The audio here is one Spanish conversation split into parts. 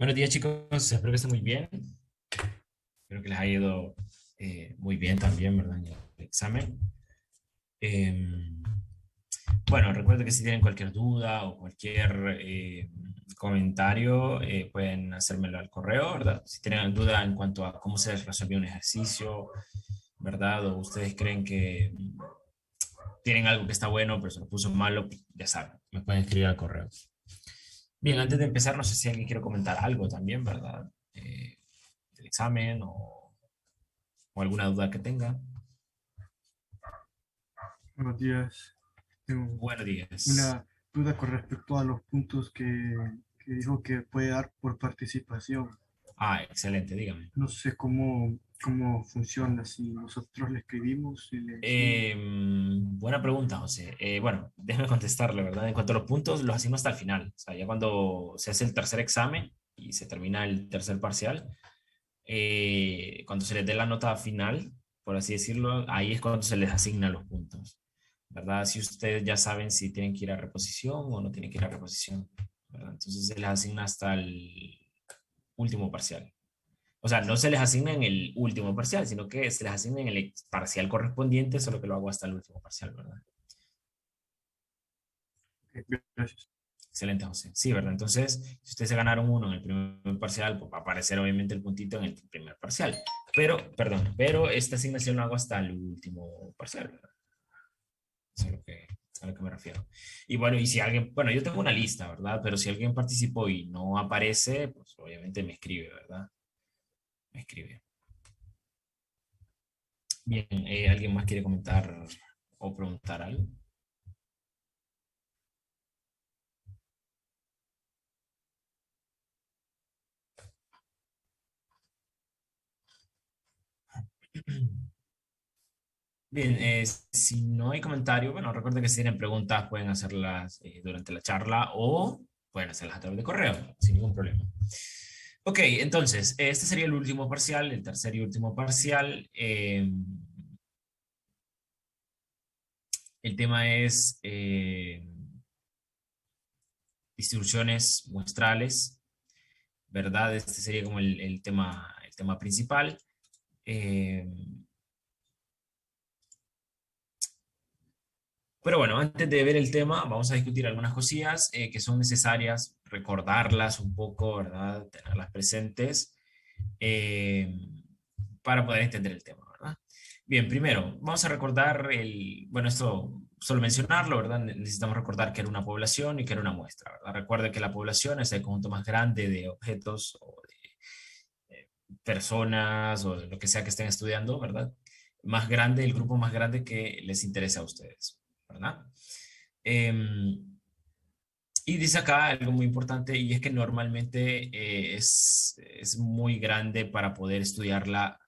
Buenos días, chicos. Espero que estén muy bien. Espero que les haya ido muy bien también, ¿verdad? En el examen. Em, bueno, recuerden que si tienen cualquier duda o cualquier comentario, pueden hacérmelo al correo, ¿verdad? Si tienen duda en cuanto a cómo se resolvió un ejercicio, ¿verdad? O ustedes creen que tienen algo que está bueno, pero se lo puso malo, pues, ya saben, me pueden escribir al correo. Bien, antes de empezar, no sé si alguien quiere comentar algo también, ¿verdad? Del examen o alguna duda que tenga. Buenos días. Tengo Buenos días. una duda con respecto a los puntos que dijo que puede dar por participación. Ah, excelente, dígame. No sé cómo funciona, si nosotros le escribimos y le decimos. Buena pregunta, José. Bueno, déjeme contestarle, ¿verdad? En cuanto a los puntos, los asigno hasta el final. O sea, ya cuando se hace el tercer examen y se termina el tercer parcial, cuando se les dé la nota final, por así decirlo, ahí es cuando se les asignan los puntos, ¿verdad? Si ustedes ya saben si tienen que ir a reposición o no tienen que ir a reposición, ¿verdad? Entonces se les asigna hasta el último parcial. O sea, no se les asigna en el último parcial, sino que se les asigna en el parcial correspondiente, solo que lo hago hasta el último parcial, ¿verdad? Gracias. Excelente, José. Sí, ¿verdad? Entonces, si ustedes se ganaron uno en el primer parcial, pues va a aparecer obviamente el puntito en el primer parcial. Pero, perdón, pero esta asignación lo hago hasta el último parcial, ¿verdad? Eso es a lo que me refiero. Y bueno, y si alguien, bueno, yo tengo una lista, ¿verdad? Pero si alguien participó y no aparece, pues obviamente me escribe, ¿verdad? Me escribe. Bien, ¿alguien más quiere comentar o preguntar algo? Bien, si no hay comentario, bueno, recuerden que si tienen preguntas pueden hacerlas durante la charla o pueden hacerlas a través de correo, sin ningún problema. Ok, entonces, este sería el último parcial, el tercer y último parcial. El tema es distribuciones muestrales, ¿verdad? Este sería como el tema principal. Eh, Pero bueno, antes de ver el tema, vamos a discutir algunas cosillas que son necesarias, recordarlas un poco, ¿verdad? Tenerlas presentes eh, para poder entender el tema, ¿verdad? Bien, primero, vamos a recordar bueno, esto solo mencionarlo, ¿verdad? Necesitamos recordar que era una población y que era una muestra, ¿verdad? Recuerde que la población es el conjunto más grande de objetos o de personas o de lo que sea que estén estudiando, ¿verdad? Más grande, el grupo más grande que les interesa a ustedes, ¿verdad? Y dice acá algo muy importante y es que normalmente es muy grande para poder estudiarla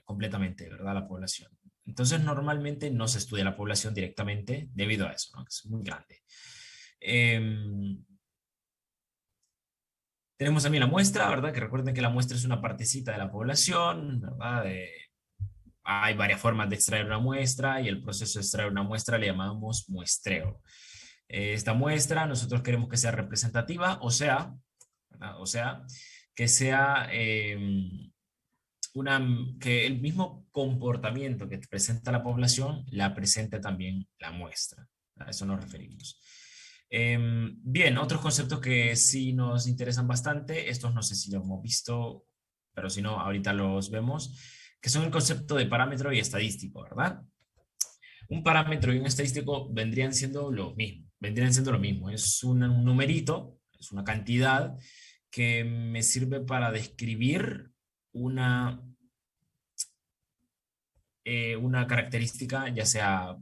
completamente, ¿verdad? La población. Entonces normalmente no se estudia la población directamente debido a eso, ¿no? Que es muy grande. Em, Tenemos también la muestra, ¿verdad? Que recuerden que la muestra es una partecita de la población, ¿verdad? Hay varias formas de extraer una muestra y el proceso de extraer una muestra le llamamos muestreo. Esta muestra nosotros queremos que sea representativa, o sea, ¿verdad? O sea, que sea que el mismo comportamiento que presenta la población la presente también la muestra. A eso nos referimos. Bien, otros conceptos que sí nos interesan bastante, estos no sé si los hemos visto, pero si no, ahorita los vemos, que son el concepto de parámetro y estadístico, ¿verdad? Un parámetro y un estadístico vendrían siendo lo mismo. Es un numerito, es una cantidad que me sirve para describir una, una característica, ya sea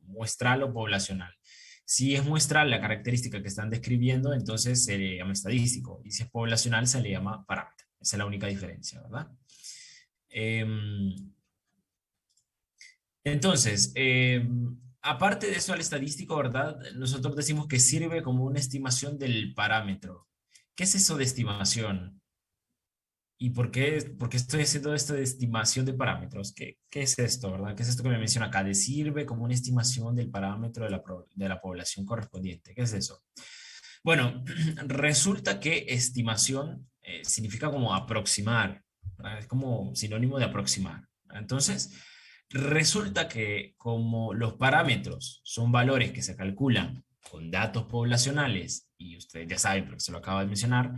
muestral o poblacional. Si es muestral la característica que están describiendo, entonces se le llama estadístico. Y si es poblacional, se le llama parámetro. Esa es la única diferencia, ¿verdad? Em, Entonces, aparte de eso al estadístico, ¿verdad? Nosotros decimos que sirve como una estimación del parámetro. ¿Qué es eso de estimación? ¿Y por qué estoy haciendo esto de estimación de parámetros? ¿Qué es esto, verdad? ¿Qué es esto que me menciona acá? De sirve como una estimación del parámetro de la población correspondiente. ¿Qué es eso? Bueno, resulta que estimación significa como aproximar, ¿verdad? Es como sinónimo de aproximar. Entonces, resulta que como los parámetros son valores que se calculan con datos poblacionales, y ustedes ya saben, porque se lo acabo de mencionar,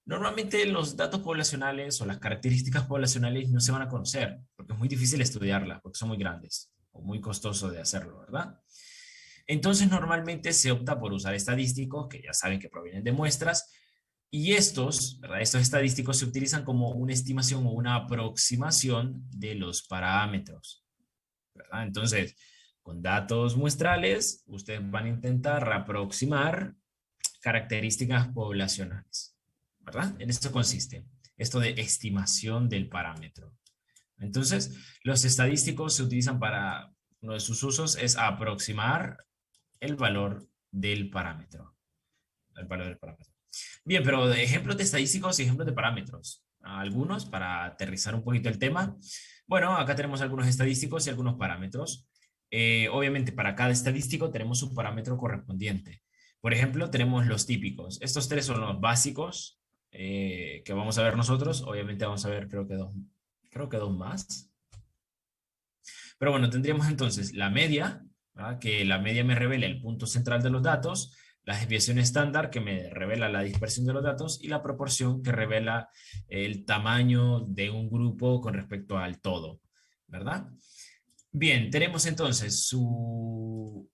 normalmente los datos poblacionales o las características poblacionales no se van a conocer, porque es muy difícil estudiarlas, porque son muy grandes o muy costoso de hacerlo, ¿verdad? Entonces, normalmente se opta por usar estadísticos que ya saben que provienen de muestras, y estos, ¿verdad? Estos estadísticos se utilizan como una estimación o una aproximación de los parámetros, ¿verdad? Entonces, con datos muestrales, ustedes van a intentar aproximar características poblacionales, ¿verdad? En esto consiste, esto de estimación del parámetro. Entonces, los estadísticos se utilizan para, uno de sus usos es aproximar el valor del parámetro. El valor del parámetro. Bien, pero de ejemplos de estadísticos y ejemplos de parámetros. Algunos para aterrizar un poquito el tema. Bueno, acá tenemos algunos estadísticos y algunos parámetros. Obviamente, para cada estadístico tenemos su parámetro correspondiente. Por ejemplo, tenemos los típicos. Estos tres son los básicos que vamos a ver nosotros. Obviamente vamos a ver, creo que dos más. Pero bueno, tendríamos entonces la media, ¿verdad? Que la media me revela el punto central de los datos, la desviación estándar que me revela la dispersión de los datos y la proporción que revela el tamaño de un grupo con respecto al todo, ¿verdad? Bien, tenemos entonces su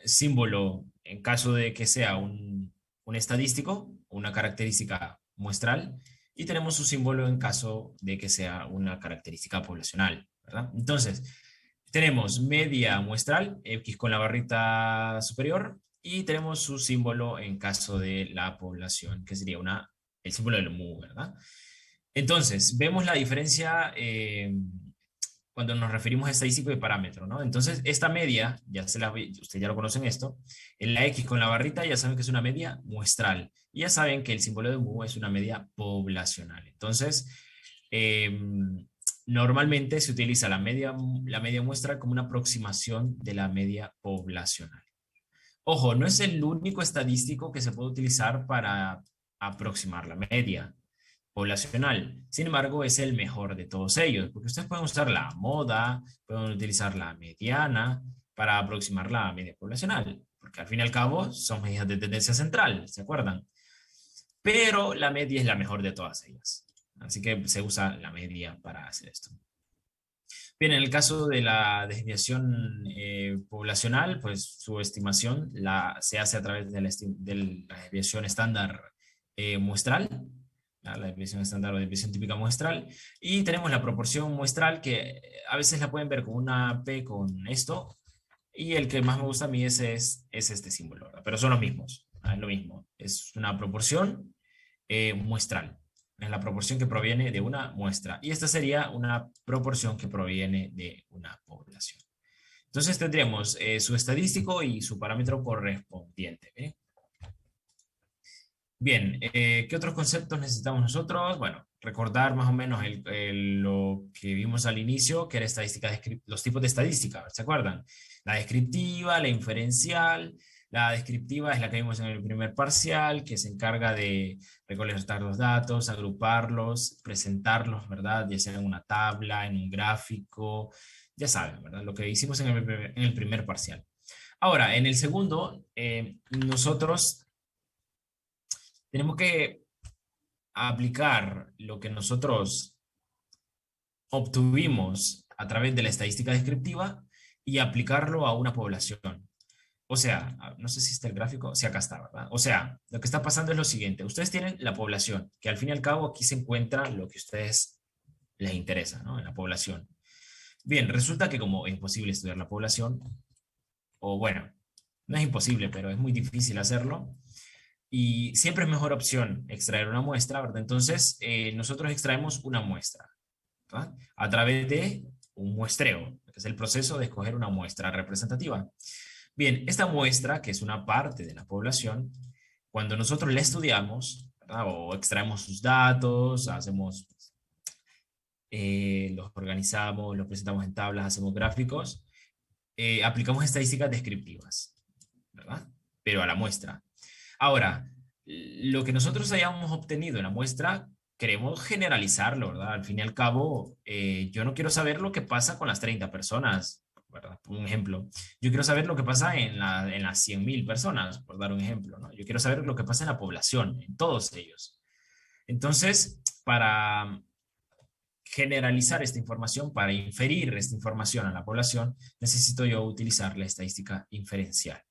símbolo en caso de que sea un estadístico, una característica muestral, y tenemos su símbolo en caso de que sea una característica poblacional, ¿verdad? Entonces, tenemos media muestral, X con la barrita superior, y tenemos su símbolo en caso de la población, que sería el símbolo del mu, ¿verdad? Entonces, vemos la diferencia cuando nos referimos a estadístico y parámetro, ¿no? Entonces, esta media, ustedes ya lo conocen esto, en la X con la barrita ya saben que es una media muestral, y ya saben que el símbolo de mu es una media poblacional. Entonces, eh, normalmente se utiliza la media muestral como una aproximación de la media poblacional. Ojo, no es el único estadístico que se puede utilizar para aproximar la media poblacional. Sin embargo, es el mejor de todos ellos, porque ustedes pueden usar la moda, pueden utilizar la mediana para aproximar la media poblacional, porque al fin y al cabo son medidas de tendencia central, ¿se acuerdan? Pero la media es la mejor de todas ellas. Así que se usa la media para hacer esto. Bien, en el caso de la desviación poblacional, pues su estimación se hace a través de la desviación estándar muestral, la desviación estándar o desviación típica muestral, y tenemos la proporción muestral que a veces la pueden ver con una P con esto, y el que más me gusta a mí es este símbolo, ¿verdad? Pero son los mismos, es lo mismo, es una proporción muestral. Es la proporción que proviene de una muestra. Y esta sería una proporción que proviene de una población. Entonces tendríamos su estadístico y su parámetro correspondiente. ¿Eh? Bien, ¿qué otros conceptos necesitamos nosotros? Bueno, recordar más o menos lo que vimos al inicio, que era los tipos de estadística, ¿se acuerdan? La descriptiva, la inferencial. La descriptiva es la que vimos en el primer parcial, que se encarga de recolectar los datos, agruparlos, presentarlos, ¿verdad? Ya sea en una tabla, en un gráfico, ya saben, ¿verdad? Lo que hicimos en el primer parcial. Ahora, en el segundo, nosotros tenemos que aplicar lo que nosotros obtuvimos a través de la estadística descriptiva y aplicarlo a una población. O sea, no sé si está el gráfico, sí, acá está, ¿verdad? O sea, lo que está pasando es lo siguiente. Ustedes tienen la población, que al fin y al cabo aquí se encuentra lo que a ustedes les interesa, ¿no? En la población. Bien, resulta que como es imposible estudiar la población, o bueno, no es imposible, pero es muy difícil hacerlo, y siempre es mejor opción extraer una muestra, ¿verdad? Entonces, nosotros extraemos una muestra, ¿verdad? A través de un muestreo, que es el proceso de escoger una muestra representativa. Bien, esta muestra, que es una parte de la población, cuando nosotros la estudiamos, ¿verdad? O extraemos sus datos, los organizamos, los presentamos en tablas, hacemos gráficos, aplicamos estadísticas descriptivas, ¿verdad? Pero a la muestra. Ahora, lo que nosotros hayamos obtenido en la muestra, queremos generalizarlo, ¿verdad? Al fin y al cabo, yo no quiero saber lo que pasa con las 30 personas, ¿verdad? Por un ejemplo. Yo quiero saber lo que pasa en las 100.000 personas, por dar un ejemplo, ¿no? Yo quiero saber lo que pasa en la población, en todos ellos. Entonces, para generalizar esta información, para inferir esta información a la población, necesito yo utilizar la estadística inferencial.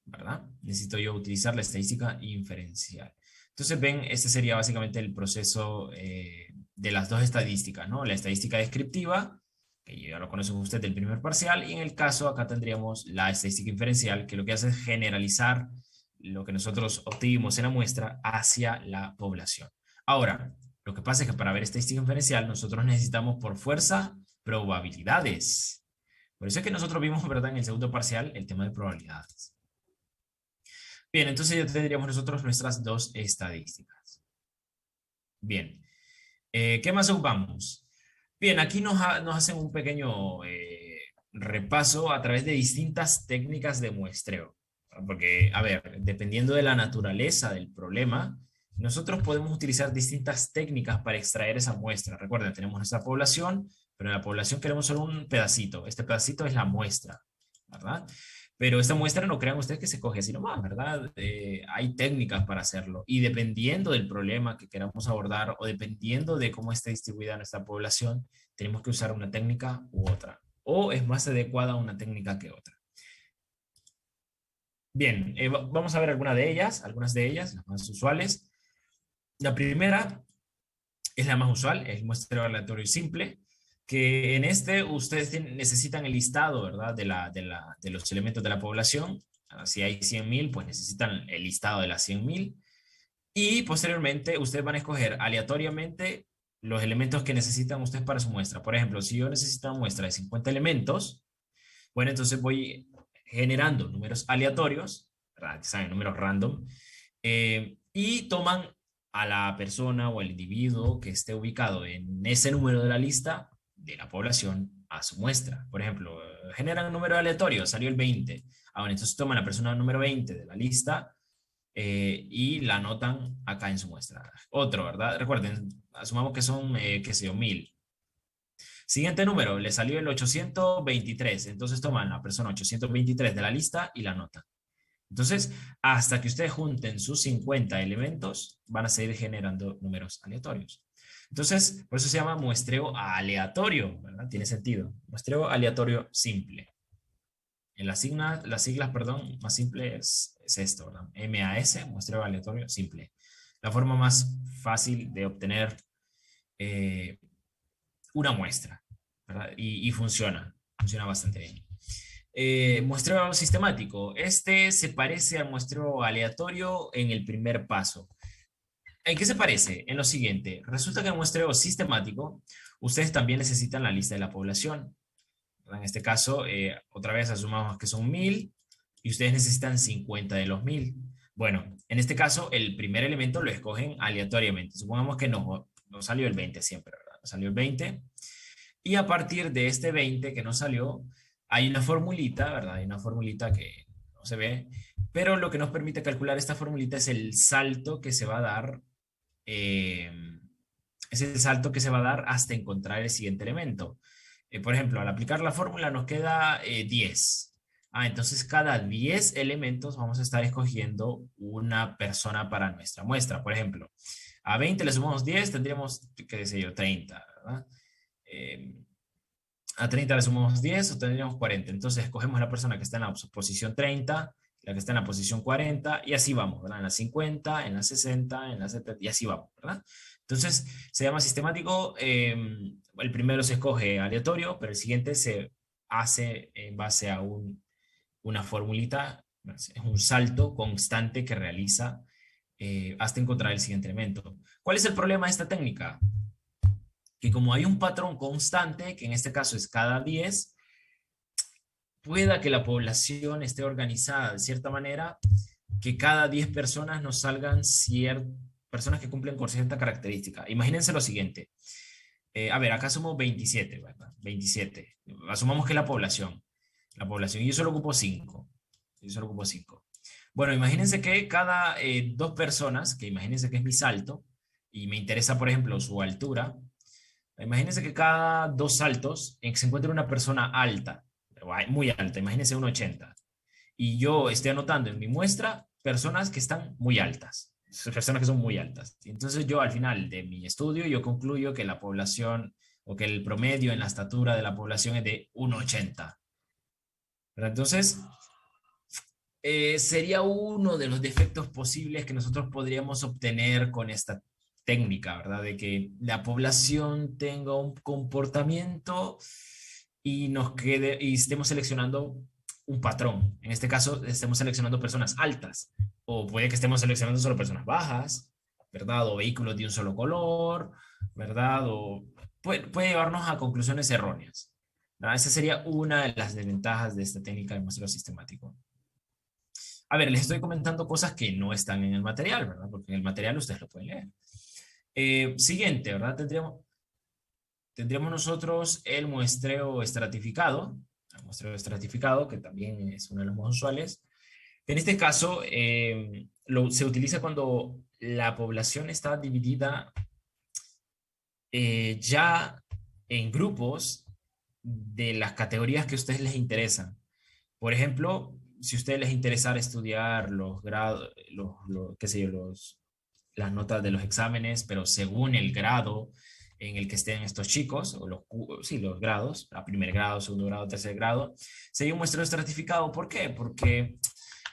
¿Verdad? Necesito yo utilizar la estadística inferencial. Entonces, ven, este sería básicamente el proceso de las dos estadísticas, ¿no? La estadística descriptiva, que ya lo conocen ustedes del primer parcial, y en el caso acá tendríamos la estadística inferencial, que lo que hace es generalizar lo que nosotros obtuvimos en la muestra hacia la población. Ahora, lo que pasa es que para ver estadística inferencial nosotros necesitamos por fuerza probabilidades. Por eso es que nosotros vimos, ¿verdad?, en el segundo parcial el tema de probabilidades. Bien, entonces ya tendríamos nosotros nuestras dos estadísticas. Bien, ¿qué más ocupamos? Bien, aquí nos hacen un pequeño repaso a través de distintas técnicas de muestreo. Porque, a ver, dependiendo de la naturaleza del problema, nosotros podemos utilizar distintas técnicas para extraer esa muestra. Recuerden, tenemos nuestra población, pero en la población queremos solo un pedacito. Este pedacito es la muestra, ¿verdad? Pero esta muestra no crean ustedes que se coge así nomás, ¿verdad? Hay técnicas para hacerlo y dependiendo del problema que queramos abordar o dependiendo de cómo esté distribuida nuestra población, tenemos que usar una técnica u otra. O es más adecuada una técnica que otra. Bien, vamos a ver algunas de ellas, las más usuales. La primera es la más usual, es el muestreo aleatorio simple, que en este ustedes necesitan el listado, ¿verdad? De los elementos de la población. Si hay 100.000, pues necesitan el listado de las 100.000. Y posteriormente ustedes van a escoger aleatoriamente los elementos que necesitan ustedes para su muestra. Por ejemplo, si yo necesito una muestra de 50 elementos, bueno, entonces voy generando números aleatorios, ¿verdad? Que saben, números random, y toman a la persona o al individuo que esté ubicado en ese número de la lista de la población a su muestra. Por ejemplo, generan un número aleatorio, salió el 20. Ahora, entonces toman a la persona número 20 de la lista y la anotan acá en su muestra. Otro, ¿verdad? Recuerden, asumamos que son, qué sé yo, 1.000. Siguiente número, le salió el 823. Entonces toman la persona 823 de la lista y la anotan. Entonces, hasta que ustedes junten sus 50 elementos, van a seguir generando números aleatorios. Entonces, por eso se llama muestreo aleatorio, ¿verdad? Tiene sentido. Muestreo aleatorio simple. En las siglas, perdón, más simple es esto, ¿verdad? MAS, muestreo aleatorio simple. La forma más fácil de obtener una muestra, ¿verdad? Y funciona bastante bien. Muestreo sistemático. Este se parece al muestreo aleatorio en el primer paso. ¿En qué se parece? En lo siguiente, resulta que en el muestreo sistemático, ustedes también necesitan la lista de la población. En este caso, otra vez asumamos que son 1.000 y ustedes necesitan 50 de los 1.000. Bueno, en este caso, el primer elemento lo escogen aleatoriamente. Supongamos que no salió el 20 siempre, ¿verdad? No salió el 20. Y a partir de este 20 que nos salió, hay una formulita, ¿verdad? Hay una formulita que no se ve, pero lo que nos permite calcular esta formulita es el salto que se va a dar, eh, es el salto que se va a dar hasta encontrar el siguiente elemento. Por ejemplo, al aplicar la fórmula nos queda 10. Entonces cada 10 elementos vamos a estar escogiendo una persona para nuestra muestra. Por ejemplo, a 20 le sumamos 10, tendríamos, qué sé yo, 30, ¿verdad? A 30 le sumamos 10 o tendríamos 40. Entonces escogemos la persona que está en la posición 30, la que está en la posición 40 y así vamos, ¿verdad? En la 50, en la 60, en la 70 y así vamos, ¿verdad? Entonces se llama sistemático. El primero se escoge aleatorio, pero el siguiente se hace en base a una formulita, es un salto constante que realiza hasta encontrar el siguiente elemento. ¿Cuál es el problema de esta técnica? Que como hay un patrón constante, que en este caso es cada 10, pueda que la población esté organizada de cierta manera, que cada 10 personas nos salgan personas que cumplen con cierta característica. Imagínense lo siguiente. A ver, acá somos 27, ¿verdad? 27. Asumamos que es la población. Y yo solo ocupo 5. Bueno, imagínense que cada dos personas, que imagínense que es mi salto, y me interesa, por ejemplo, su altura, imagínense que cada dos saltos se encuentra una persona alta, muy alta, imagínense 1,80. Y yo estoy anotando en mi muestra personas que están muy altas, personas que son muy altas. Entonces yo al final de mi estudio, yo concluyo que la población o que el promedio en la estatura de la población es de 1,80. Pero entonces, sería uno de los defectos posibles que nosotros podríamos obtener con esta técnica, ¿verdad? De que la población tenga un comportamiento y nos quede y estemos seleccionando un patrón. En este caso, estemos seleccionando personas altas, o puede que estemos seleccionando solo personas bajas, ¿verdad? O vehículos de un solo color, ¿verdad? O puede llevarnos a conclusiones erróneas, ¿verdad? Esa sería una de las desventajas de esta técnica de muestreo sistemático. A ver, les estoy comentando cosas que no están en el material, ¿verdad? Porque en el material ustedes lo pueden leer. Siguiente, ¿verdad? Tendríamos nosotros el muestreo estratificado, que también es uno de los más usuales. En este caso, se utiliza cuando la población está dividida ya en grupos de las categorías que a ustedes les interesan. Por ejemplo, si a ustedes les interesara estudiar los grados, qué sé yo, las notas de los exámenes, pero según el grado en el que estén estos chicos, o sí, los grados, a primer grado, segundo grado, tercer grado, sería un muestreo estratificado. ¿Por qué? Porque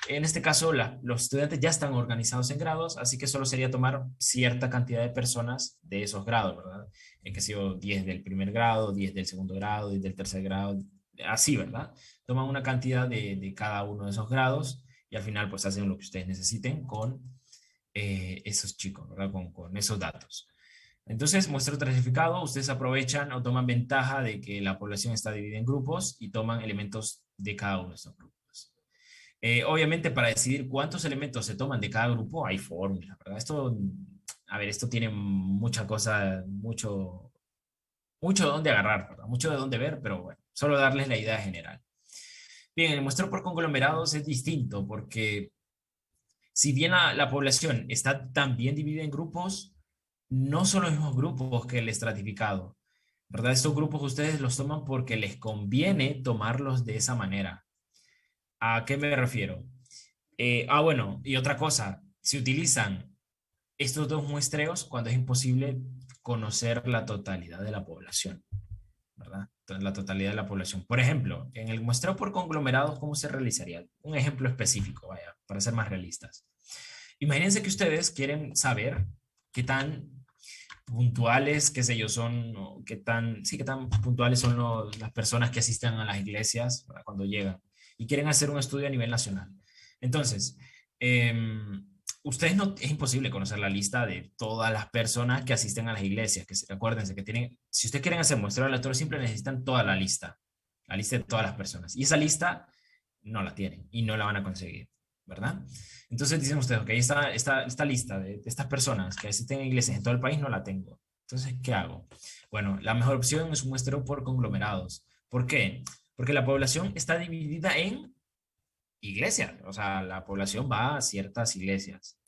en este caso los estudiantes ya están organizados en grados, así que solo sería tomar cierta cantidad de personas de esos grados, ¿verdad? En que sea 10 del primer grado, 10 del segundo grado, 10 del tercer grado, así, ¿verdad? Toman una cantidad de cada uno de esos grados y al final pues hacen lo que ustedes necesiten con esos chicos, ¿verdad? Con esos datos. Entonces, muestreo estratificado, ustedes aprovechan o toman ventaja de que la población está dividida en grupos y toman elementos de cada uno de esos grupos. Obviamente, para decidir cuántos elementos se toman de cada grupo, hay fórmulas, ¿verdad? Esto, a ver, esto tiene mucha cosa, mucho de dónde agarrar, ¿verdad? Mucho de dónde ver, pero bueno, solo darles la idea general. Bien, el muestreo por conglomerados es distinto porque si bien la población está también dividida en grupos, no son los mismos grupos que el estratificado, ¿verdad? Estos grupos ustedes los toman porque les conviene tomarlos de esa manera. ¿A qué me refiero? Bueno, y otra cosa, se utilizan estos dos muestreos cuando es imposible conocer la totalidad de la población, ¿verdad? Entonces, la totalidad de la población. Por ejemplo, en el muestreo por conglomerados, ¿cómo se realizaría? Un ejemplo específico, vaya, para ser más realistas. Imagínense que ustedes quieren saber qué tan puntuales, qué sé yo, son, o qué tan, sí, qué tan puntuales son las personas que asisten a las iglesias, ¿verdad? Cuando llegan y quieren hacer un estudio a nivel nacional. Entonces, eh, ustedes no, es imposible conocer la lista de todas las personas que asisten a las iglesias, acuérdense que tienen, si ustedes quieren hacer muestreo aleatorio simple, necesitan toda la lista de todas las personas. Y esa lista no la tienen y no la van a conseguir, ¿verdad? Entonces dicen ustedes, ok, esta lista de estas personas que asisten a iglesias en todo el país no la tengo. Entonces, ¿qué hago? Bueno, la mejor opción es un muestreo por conglomerados. ¿Por qué? Porque la población está dividida en iglesias, o sea, la población va a ciertas iglesias,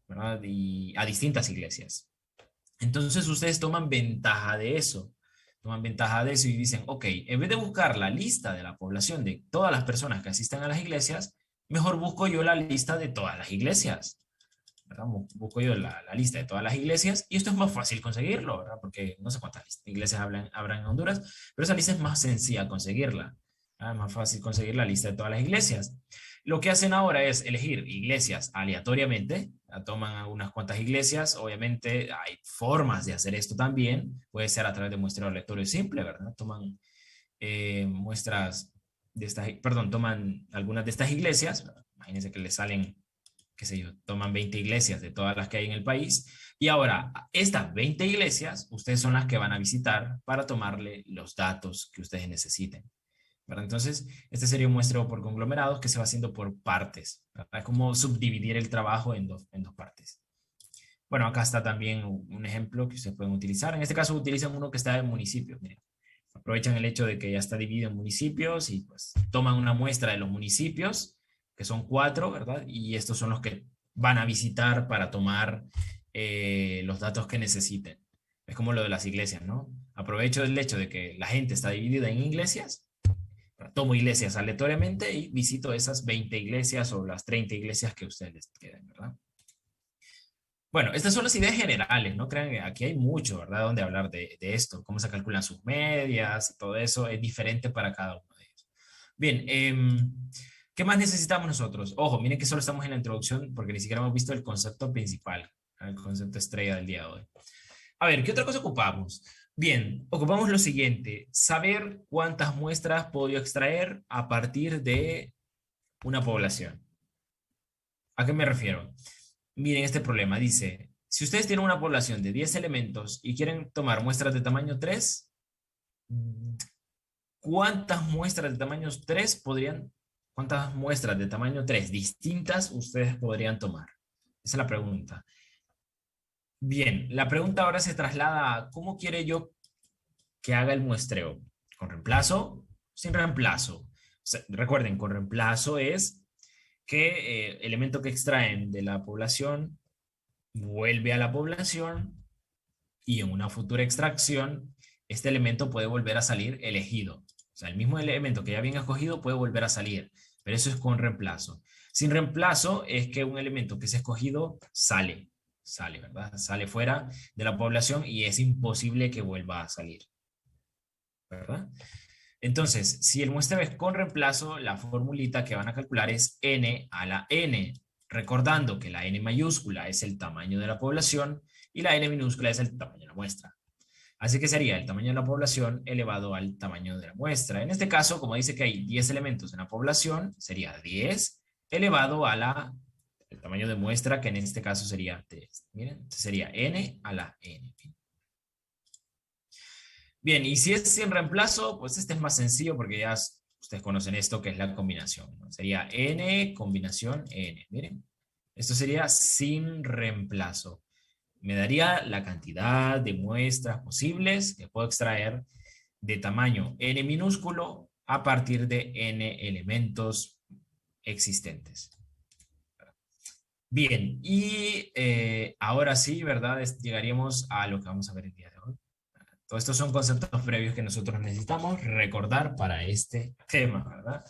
¿verdad? Y a distintas iglesias. Entonces ustedes toman ventaja de eso y dicen, ok, en vez de buscar la lista de la población de todas las personas que asisten a las iglesias, mejor busco yo la lista de todas las iglesias, ¿verdad? Busco yo la lista de todas las iglesias y esto es más fácil conseguirlo, ¿verdad? Porque no sé cuántas iglesias habrán en Honduras, pero esa lista es más sencilla conseguirla, ¿verdad? Es más fácil conseguir la lista de todas las iglesias. Lo que hacen ahora es elegir iglesias aleatoriamente, toman unas cuantas iglesias, obviamente hay formas de hacer esto también, puede ser a través de muestreo aleatorio simple, ¿verdad? Toman muestras de estas, perdón, toman algunas de estas iglesias, imagínense que les salen, qué sé yo, toman 20 iglesias de todas las que hay en el país, y ahora estas 20 iglesias, ustedes son las que van a visitar para tomarle los datos que ustedes necesiten, ¿verdad? Entonces, este sería un muestreo por conglomerados que se va haciendo por partes, ¿verdad? Es como subdividir el trabajo en dos partes. Bueno, acá está también un ejemplo que ustedes pueden utilizar. En este caso utilizan uno que está en municipios. Miren, aprovechan el hecho de que ya está dividido en municipios y pues toman una muestra de los municipios que son 4, ¿verdad? Y estos son los que van a visitar para tomar los datos que necesiten. Es como lo de las iglesias, ¿no? Aprovecho el hecho de que la gente está dividida en iglesias, tomo iglesias aleatoriamente y visito esas 20 iglesias o las 30 iglesias que a ustedes les queden, ¿verdad? Bueno, estas son las ideas generales, no crean que aquí hay mucho, ¿verdad? Donde hablar de esto, cómo se calculan sus medias y todo eso es diferente para cada uno de ellos. Bien, ¿qué más necesitamos nosotros? Ojo, miren que solo estamos en la introducción porque ni siquiera hemos visto el concepto principal, el concepto estrella del día de hoy. A ver, ¿qué otra cosa ocupamos? Bien, ocupamos lo siguiente, saber cuántas muestras puedo yo extraer a partir de una población. ¿A qué me refiero? Miren este problema, dice, si ustedes tienen una población de 10 elementos y quieren tomar muestras de tamaño 3, cuántas muestras de tamaño 3 distintas ustedes podrían tomar? Esa es la pregunta. Bien, la pregunta ahora se traslada a ¿cómo quiere yo que haga el muestreo? ¿Con reemplazo? Sin reemplazo. O sea, recuerden, con reemplazo es que elemento que extraen de la población vuelve a la población y en una futura extracción este elemento puede volver a salir elegido. O sea, el mismo elemento que ya habían escogido puede volver a salir, pero eso es con reemplazo. Sin reemplazo es que un elemento que se ha escogido sale, ¿verdad? Sale fuera de la población y es imposible que vuelva a salir, ¿verdad? Entonces, si el muestreo es con reemplazo, la formulita que van a calcular es n a la n, recordando que la n mayúscula es el tamaño de la población y la n minúscula es el tamaño de la muestra. Así que sería el tamaño de la población elevado al tamaño de la muestra. En este caso, como dice que hay 10 elementos en la población, sería 10 elevado a el tamaño de muestra, que en este caso sería 3. Miren, sería n a la n. Bien, y si es sin reemplazo, pues este es más sencillo porque ya ustedes conocen esto que es la combinación, ¿no? Sería n combinación n. Miren, esto sería sin reemplazo. Me daría la cantidad de muestras posibles que puedo extraer de tamaño n minúsculo a partir de n elementos existentes. Bien, y ahora sí, ¿verdad? Llegaríamos a lo que vamos a ver el día de hoy. Todos estos son conceptos previos que nosotros necesitamos recordar para este tema, ¿verdad?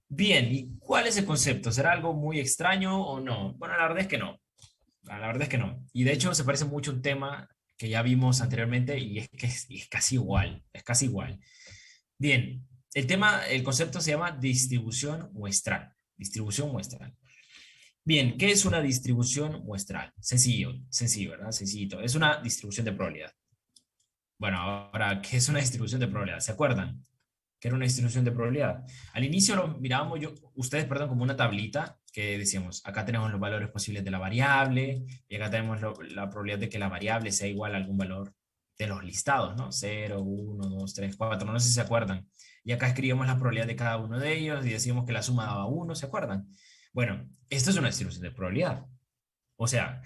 Bien, ¿y cuál es el concepto? ¿Será algo muy extraño o no? Bueno, la verdad es que no. La verdad es que no. Y de hecho se parece mucho a un tema que ya vimos anteriormente y es que es casi igual, es casi igual. Bien, el concepto se llama distribución muestral. Distribución muestral. Bien, ¿qué es una distribución muestral? Sencillo, sencillo, ¿verdad? Sencillito. Es una distribución de probabilidad. Bueno, ahora, ¿qué es una distribución de probabilidad? ¿Se acuerdan? ¿Qué era una distribución de probabilidad? Al inicio lo mirábamos ustedes, perdón, como una tablita que decíamos, acá tenemos los valores posibles de la variable y acá tenemos la probabilidad de que la variable sea igual a algún valor de los listados, ¿no? 0, 1, 2, 3, 4, no sé si se acuerdan. Y acá escribimos la probabilidad de cada uno de ellos y decíamos que la suma daba 1, ¿se acuerdan? Bueno, esto es una distribución de probabilidad. O sea,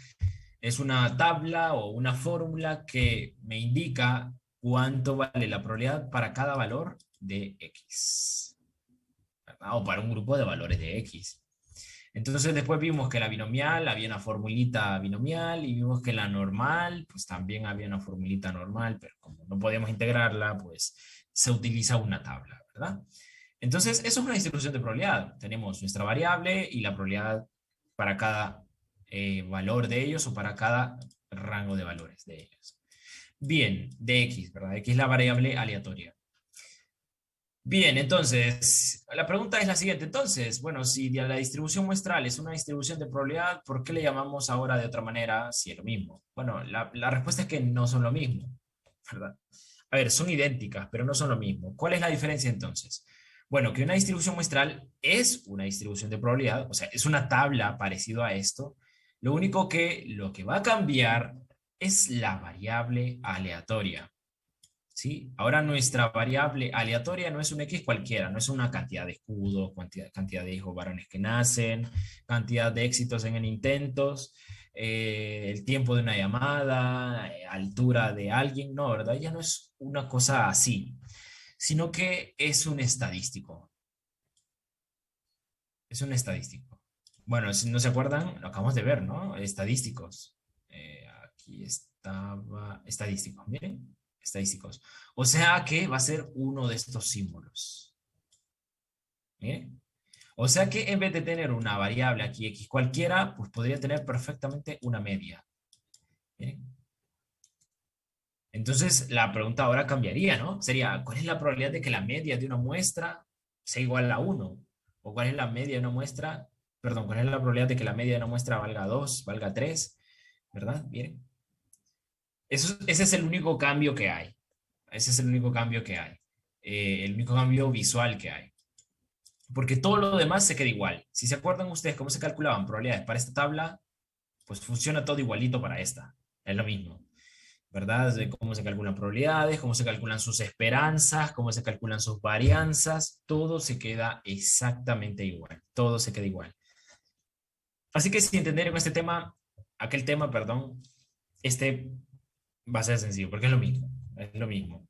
es una tabla o una fórmula que me indica cuánto vale la probabilidad para cada valor de X, ¿verdad? O para un grupo de valores de X. Entonces después vimos que la binomial había una formulita binomial y vimos que la normal, pues también había una formulita normal, pero como no podíamos integrarla, pues se utiliza una tabla, ¿verdad? Entonces eso es una distribución de probabilidad. Tenemos nuestra variable y la probabilidad para cada valor de ellos o para cada rango de valores de ellos. Bien, de X, ¿verdad? X es la variable aleatoria. Bien, entonces, la pregunta es la siguiente. Entonces, bueno, si la distribución muestral es una distribución de probabilidad, ¿por qué le llamamos ahora de otra manera si es lo mismo? Bueno, la respuesta es que no son lo mismo, ¿verdad? A ver, son idénticas, pero no son lo mismo. ¿Cuál es la diferencia entonces? Bueno, que una distribución muestral es una distribución de probabilidad, o sea, es una tabla parecido a esto. Lo que va a cambiar es la variable aleatoria. ¿Sí? Ahora nuestra variable aleatoria no es un X cualquiera, no es una cantidad de escudos, cantidad de hijos varones que nacen, cantidad de éxitos en intentos, el tiempo de una llamada, altura de alguien, no, ¿verdad? Ya no es una cosa así, sino que es un estadístico. Es un estadístico. Bueno, si no se acuerdan, lo acabamos de ver, ¿no? Estadísticos. Aquí estaba, estadísticos, miren, estadísticos. O sea que va a ser uno de estos símbolos. ¿Miren? O sea que en vez de tener una variable aquí x cualquiera, pues podría tener perfectamente una media. ¿Miren? Entonces la pregunta ahora cambiaría, ¿no? Sería, ¿cuál es la probabilidad de que la media de una muestra sea igual a uno? ¿O cuál es la media de una muestra? Perdón, ¿cuál es la probabilidad de que la media de una muestra valga 2, valga 3? ¿Verdad? Miren. Ese es el único cambio que hay. Ese es el único cambio que hay. El único cambio visual que hay. Porque todo lo demás se queda igual. Si se acuerdan ustedes cómo se calculaban probabilidades para esta tabla, pues funciona todo igualito para esta. Es lo mismo. ¿Verdad? De cómo se calculan probabilidades, cómo se calculan sus esperanzas, cómo se calculan sus varianzas, todo se queda exactamente igual, todo se queda igual. Así que si entendieron este tema, aquel tema, perdón, este va a ser sencillo, porque es lo mismo, es lo mismo.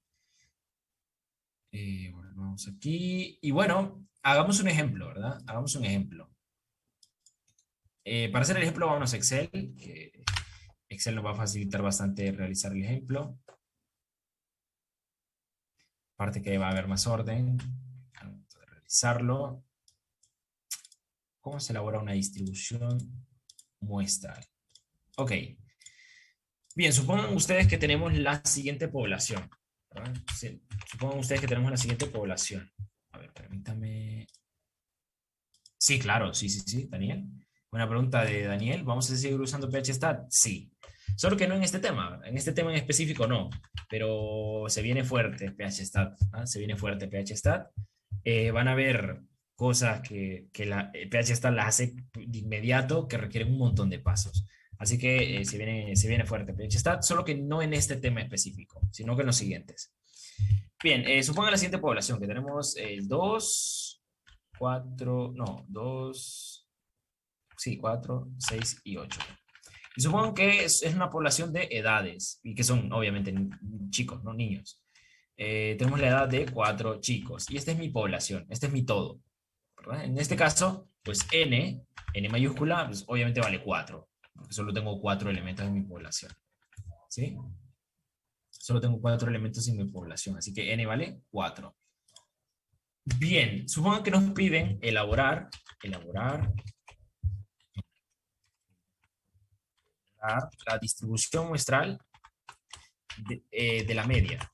Bueno, vamos aquí, y bueno, hagamos un ejemplo, ¿verdad? Hagamos un ejemplo. Para hacer el ejemplo, vamos a Excel, que Excel nos va a facilitar bastante realizar el ejemplo. Aparte que va a haber más orden. Vamos a realizarlo. ¿Cómo se elabora una distribución muestral? Ok. Bien, supongan ustedes que tenemos la siguiente población. ¿Verdad? Sí, supongan ustedes que tenemos la siguiente población. A ver, permítame. Sí, claro, sí, sí, sí, Daniel. Buena pregunta de Daniel. ¿Vamos a seguir usando PHStat? Sí. Solo que no en este tema. En este tema en específico no. Pero se viene fuerte PHStat. ¿Ah? Se viene fuerte PHStat. Van a ver cosas que la PHStat las hace de inmediato que requieren un montón de pasos. Así que se viene fuerte PHStat, solo que no en este tema específico, sino que en los siguientes. Bien, supongan la siguiente población, que tenemos 2, 4, no, 2, sí, 4, 6 y 8. Y supongo que es una población de edades, y que son obviamente chicos, no niños. Tenemos la edad de 4 chicos, y esta es mi población, este es mi todo. ¿Verdad? En este caso, pues n mayúscula, pues obviamente vale 4, porque solo tengo 4 elementos en mi población. ¿Sí? Solo tengo 4 elementos en mi población, así que n vale 4. Bien, supongo que nos piden elaborar la distribución muestral de la media.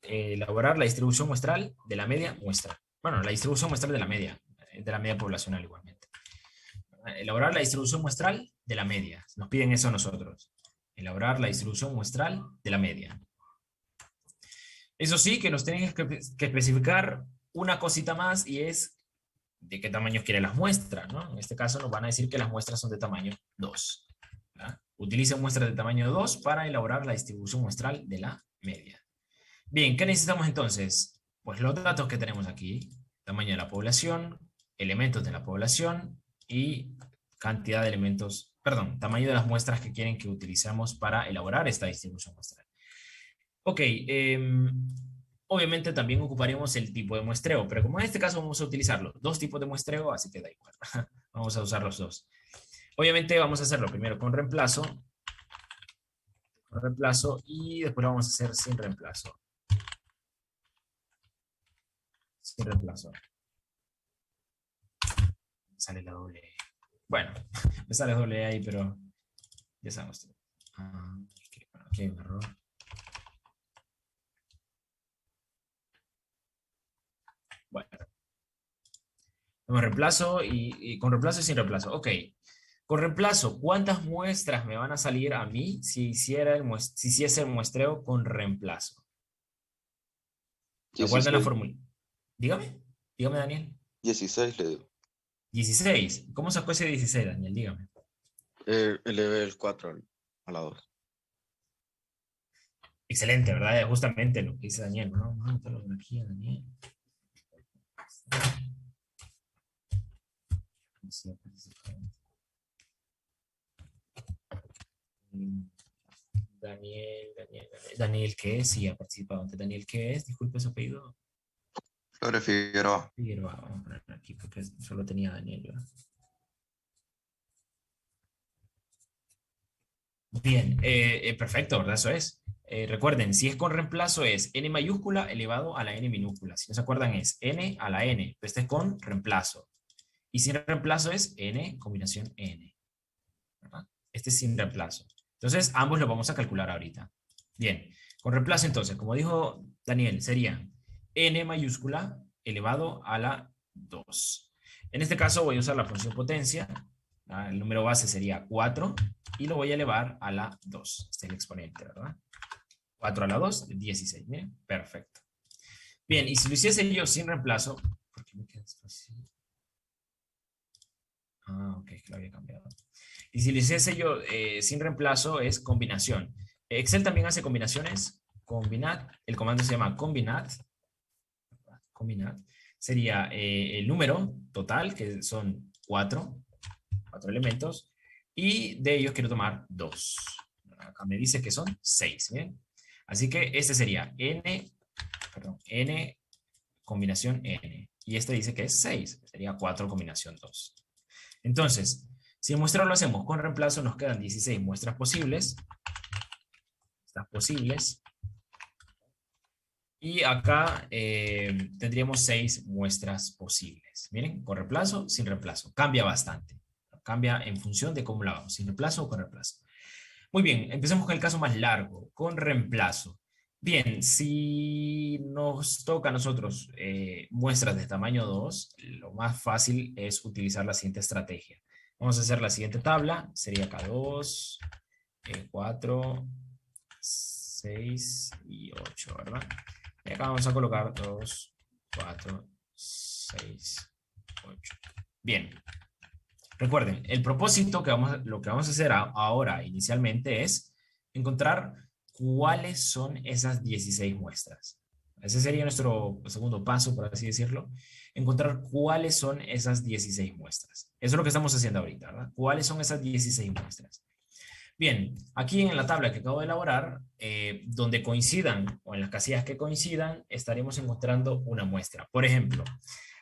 Elaborar la distribución muestral de la media muestra. Bueno, la distribución muestral de la media poblacional igualmente. Elaborar la distribución muestral de la media. Nos piden eso a nosotros. Elaborar la distribución muestral de la media. Eso sí, que nos tienen que especificar una cosita más y es de qué tamaño quieren las muestras, ¿no? En este caso nos van a decir que las muestras son de tamaño 2. ¿Verdad? Utilicen muestras de tamaño 2 para elaborar la distribución muestral de la media. Bien, ¿qué necesitamos entonces? Pues los datos que tenemos aquí, tamaño de la población, elementos de la población y cantidad de elementos, perdón, tamaño de las muestras que quieren que utilicemos para elaborar esta distribución muestral. Ok, obviamente también ocuparemos el tipo de muestreo, pero como en este caso vamos a utilizar los dos tipos de muestreo, así que da igual, vamos a usar los dos. Obviamente vamos a hacerlo primero con reemplazo y después lo vamos a hacer sin reemplazo. Sin reemplazo. Me sale la doble E. Bueno, me sale doble E ahí, pero ya sabemos. Aquí hay un error. Bueno, con reemplazo y con reemplazo y sin reemplazo. Ok. Con reemplazo, ¿cuántas muestras me van a salir a mí si hiciese el muestreo con reemplazo? ¿De acuerdo a la 16. fórmula? Dígame, dígame, Daniel. 16 le digo. 16. ¿Cómo sacó ese 16, Daniel? Dígame. Elevé el 4 a la 2. Excelente, ¿verdad? Es justamente lo que dice Daniel. ¿No? Vamos a anotarlo aquí, Daniel. Daniel, ¿qué es? Sí, ha participado antes. Daniel, ¿qué es? Disculpe su apellido. Sobre Figueroa. Figueroa, vamos a poner aquí porque solo tenía Daniel, ¿verdad? Bien, perfecto, ¿verdad? Eso es. Recuerden, si es con reemplazo es n mayúscula elevado a la n minúscula. Si no se acuerdan es n a la n. Este es con reemplazo. Y sin reemplazo es n combinación n, ¿verdad? Este es sin reemplazo. Entonces, ambos lo vamos a calcular ahorita. Bien, con reemplazo entonces, como dijo Daniel, sería n mayúscula elevado a la 2. En este caso voy a usar la función potencia. El número base sería 4 y lo voy a elevar a la 2. Este es el exponente, ¿verdad? 4 a la 2, 16. Miren, perfecto. Bien, y si lo hiciese yo sin reemplazo, ¿por qué me queda esto así? Ah, ok, que lo había cambiado. Y si lo hiciese yo sin reemplazo es combinación. Excel también hace combinaciones. Combinat, el comando se llama combinat. Combinat sería el número total, que son 4 elementos, y de ellos quiero tomar 2. Acá me dice que son 6, ¿bien? Así que este sería n combinación n, y este dice que es 6, sería 4 combinación 2. Entonces, si el muestreo lo hacemos con reemplazo, nos quedan 16 muestras posibles. Estas posibles. Y acá tendríamos 6 muestras posibles. Miren, con reemplazo, sin reemplazo. Cambia bastante. Cambia en función de cómo la vamos, sin reemplazo o con reemplazo. Muy bien, empecemos con el caso más largo, con reemplazo. Bien, si nos toca a nosotros muestras de tamaño 2, lo más fácil es utilizar la siguiente estrategia. Vamos a hacer la siguiente tabla, sería acá 2, 4, 6 y 8, ¿verdad? Y acá vamos a colocar 2, 4, 6, 8. Bien. Recuerden, el propósito lo que vamos a hacer ahora inicialmente es encontrar cuáles son esas 16 muestras. Ese sería nuestro segundo paso, por así decirlo. Encontrar cuáles son esas 16 muestras. Eso es lo que estamos haciendo ahorita, ¿verdad? ¿Cuáles son esas 16 muestras? Bien, aquí en la tabla que acabo de elaborar, donde coincidan o en las casillas que coincidan, estaremos encontrando una muestra. Por ejemplo,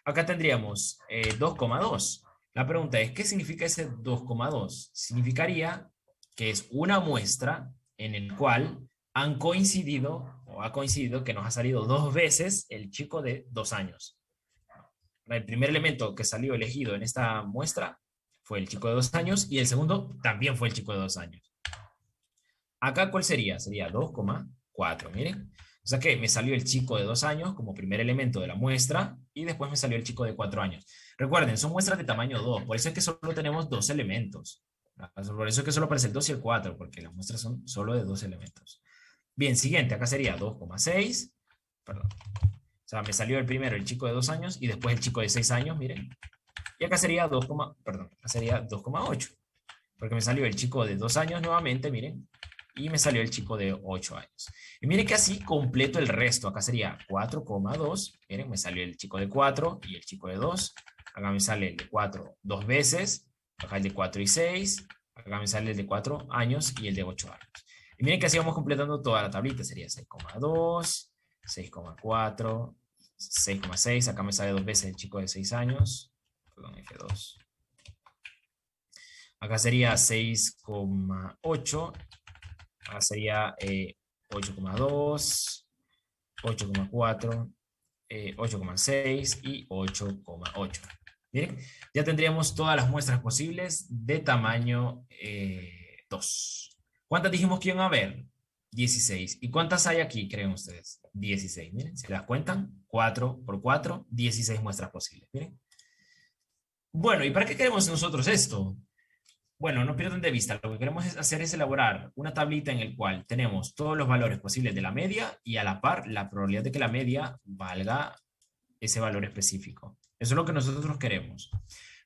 acá tendríamos 2,2. La pregunta es, ¿qué significa ese 2,2? Significaría que es una muestra en el cual han coincidido o ha coincidido que nos ha salido 2 veces el chico de 2 años. El primer elemento que salió elegido en esta muestra fue el chico de 2 años y el segundo también fue el chico de 2 años. Acá, ¿cuál sería? Sería 2,4, miren. O sea que me salió el chico de 2 años como primer elemento de la muestra y después me salió el chico de 4 años. Recuerden, son muestras de tamaño 2, por eso es que solo tenemos 2 elementos. Por eso es que solo aparece el 2 y el 4, porque las muestras son solo de 2 elementos. Bien, siguiente, acá sería 2,6. Perdón. O sea, me salió el primero el chico de 2 años y después el chico de 6 años, miren. Y acá sería 2,8. Porque me salió el chico de 2 años nuevamente, miren. Y me salió el chico de 8 años. Y miren que así completo el resto. Acá sería 4,2. Miren, me salió el chico de 4 y el chico de 2. Acá me sale el de 4 2 veces. Acá el de 4 y 6. Acá me sale el de 4 años y el de 8 años. Y miren que así vamos completando toda la tablita. Sería 6,2, 6,4, 6,6. Acá me sale 2 veces el chico de 6 años. Perdón, F2. Acá sería 6,8. Acá sería 8,2, 8,4, 8,6 y 8,8. Miren, ya tendríamos todas las muestras posibles de tamaño 2. ¿Cuántas dijimos que iban a haber? 16. ¿Y cuántas hay aquí, creen ustedes? 16. Miren, si las cuentan, 4 por 4, 16 muestras posibles. Miren. Bueno, ¿y para qué queremos nosotros esto? Bueno, no pierdan de vista, lo que queremos hacer es elaborar una tablita en el cual tenemos todos los valores posibles de la media y a la par la probabilidad de que la media valga ese valor específico. Eso es lo que nosotros queremos.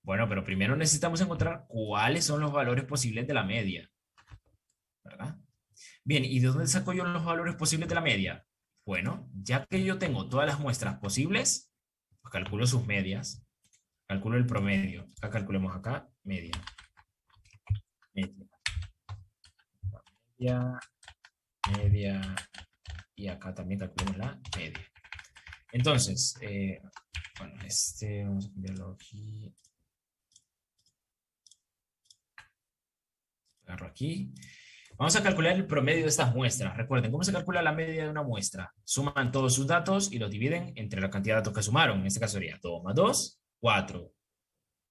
Bueno, pero primero necesitamos encontrar cuáles son los valores posibles de la media, ¿verdad? Bien, ¿y de dónde saco yo los valores posibles de la media? Bueno, ya que yo tengo todas las muestras posibles, pues calculo sus medias, calculo el promedio. Acá calculemos acá, media. Media, y acá también calculamos la media. Entonces, bueno, vamos a cambiarlo aquí. Agarro aquí. Vamos a calcular el promedio de estas muestras. Recuerden, ¿cómo se calcula la media de una muestra? Suman todos sus datos y los dividen entre la cantidad de datos que sumaron. En este caso sería 2 más 2, 4.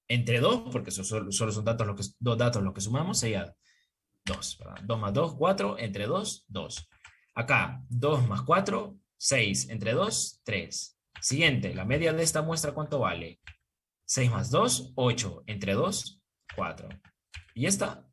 Entre 2, porque solo son datos dos datos los que sumamos, sería 2. ¿Verdad? 2 más 2, 4. Entre 2, 2. Acá, 2 más 4, 6. Entre 2, 3. Siguiente, la media de esta muestra, ¿cuánto vale? 6 más 2, 8. Entre 2, 4. Y esta,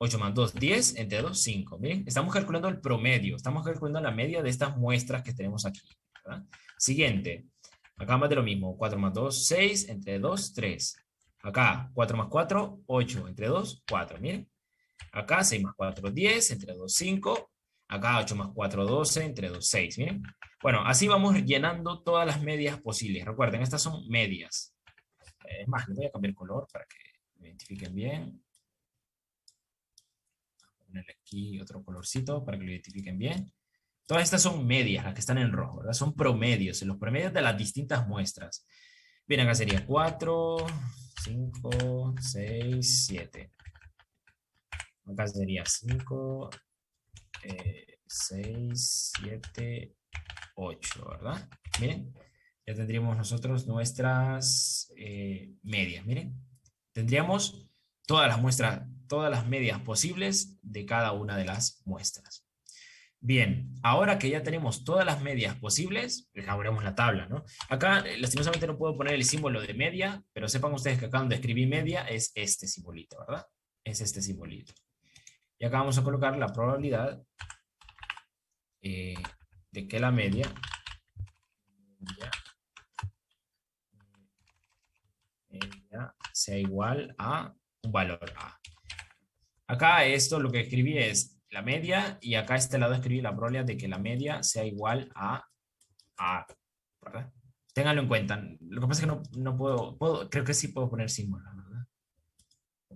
8 más 2, 10, entre 2, 5. Miren, estamos calculando el promedio, estamos calculando la media de estas muestras que tenemos aquí, ¿verdad? Siguiente, acá más de lo mismo, 4 más 2, 6, entre 2, 3. Acá, 4 más 4, 8, entre 2, 4. Miren, acá 6 más 4, 10, entre 2, 5. Acá 8 más 4, 12, entre 2, 6. Miren. Bueno, así vamos llenando todas las medias posibles. Recuerden, estas son medias. Es más, les voy a cambiar el color para que me identifiquen bien. Ponerle aquí otro colorcito para que lo identifiquen bien. Todas estas son medias, las que están en rojo, ¿verdad? Son promedios, los promedios de las distintas muestras. Bien, acá sería 4, 5, 6, 7. Acá sería 5, 6, 7, 8, ¿verdad? Miren, ya tendríamos nosotros nuestras medias, miren. Tendríamos todas las muestras, todas las medias posibles de cada una de las muestras. Bien, ahora que ya tenemos todas las medias posibles, abrimos la tabla, ¿no? Acá, lastimosamente no puedo poner el símbolo de media, pero sepan ustedes que acá donde escribí media es este simbolito, ¿verdad? Es este simbolito. Y acá vamos a colocar la probabilidad de que la media sea igual a un valor A. Acá esto lo que escribí es la media y acá a este lado escribí la probabilidad de que la media sea igual a A, ¿verdad? Ténganlo en cuenta. Lo que pasa es que no creo que sí puedo poner símbolos, ¿verdad?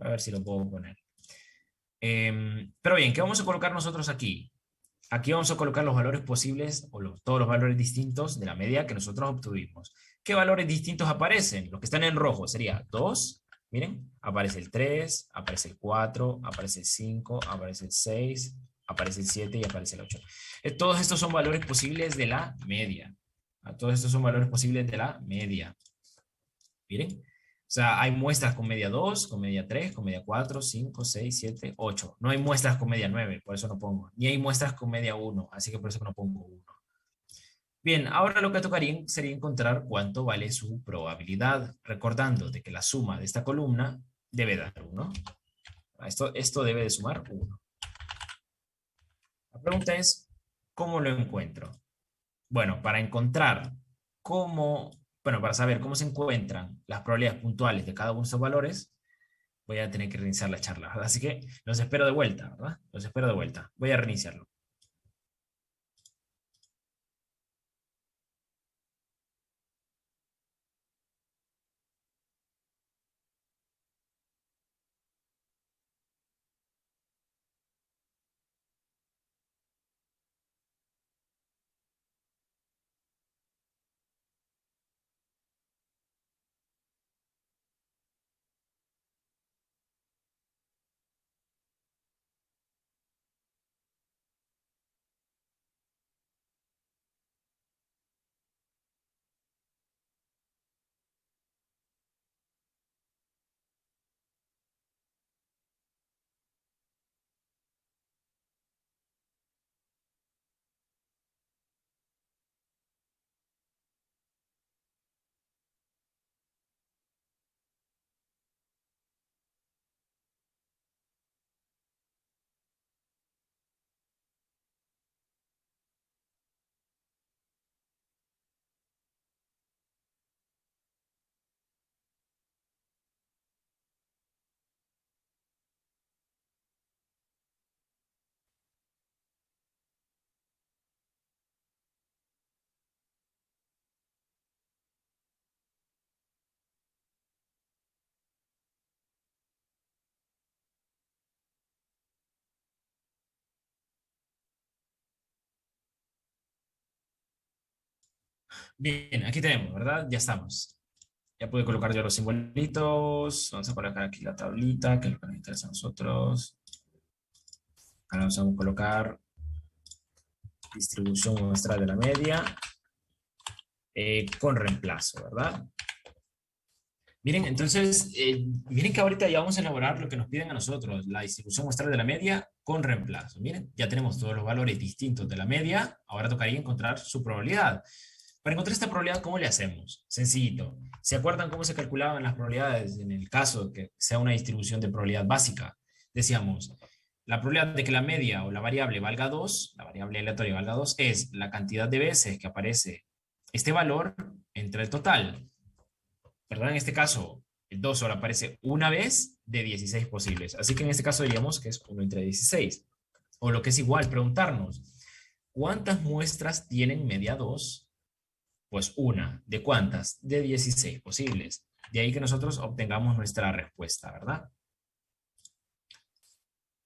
A ver si lo puedo poner. Pero bien, ¿qué vamos a colocar nosotros aquí? Aquí vamos a colocar los valores posibles o todos los valores distintos de la media que nosotros obtuvimos. ¿Qué valores distintos aparecen? Los que están en rojo sería 2, miren, aparece el 3, aparece el 4, aparece el 5, aparece el 6, aparece el 7 y aparece el 8. Todos estos son valores posibles de la media. Todos estos son valores posibles de la media. Miren. O sea, hay muestras con media 2, con media 3, con media 4, 5, 6, 7, 8. No hay muestras con media 9, por eso no pongo. Ni hay muestras con media 1, así que por eso no pongo 1. Bien, ahora lo que tocaría sería encontrar cuánto vale su probabilidad, recordando de que la suma de esta columna debe dar 1. Esto debe de sumar 1. La pregunta es, ¿cómo lo encuentro? Bueno, para saber cómo se encuentran las probabilidades puntuales de cada uno de estos valores, voy a tener que reiniciar la charla, ¿verdad? Así que los espero de vuelta, ¿verdad? Los espero de vuelta. Voy a reiniciarlo. Bien, aquí tenemos, ¿verdad? Ya estamos. Ya pude colocar yo los simbolitos. Vamos a colocar aquí la tablita, que es lo que nos interesa a nosotros. Ahora vamos a colocar distribución muestral de la media con reemplazo, ¿verdad? Miren, entonces, miren que ahorita ya vamos a elaborar lo que nos piden a nosotros, la distribución muestral de la media con reemplazo. Miren, ya tenemos todos los valores distintos de la media, ahora tocaría encontrar su probabilidad. Para encontrar esta probabilidad, ¿cómo le hacemos? Sencillito. ¿Se acuerdan cómo se calculaban las probabilidades en el caso de que sea una distribución de probabilidad básica? Decíamos, la probabilidad de que la media o la variable valga 2, la variable aleatoria valga 2, es la cantidad de veces que aparece este valor entre el total. ¿Verdad? En este caso, el 2 solo aparece una vez de 16 posibles. Así que en este caso diríamos que es 1 entre 16. O lo que es igual, preguntarnos, ¿cuántas muestras tienen media 2? Pues una. ¿De cuántas? De 16 posibles. De ahí que nosotros obtengamos nuestra respuesta, ¿verdad?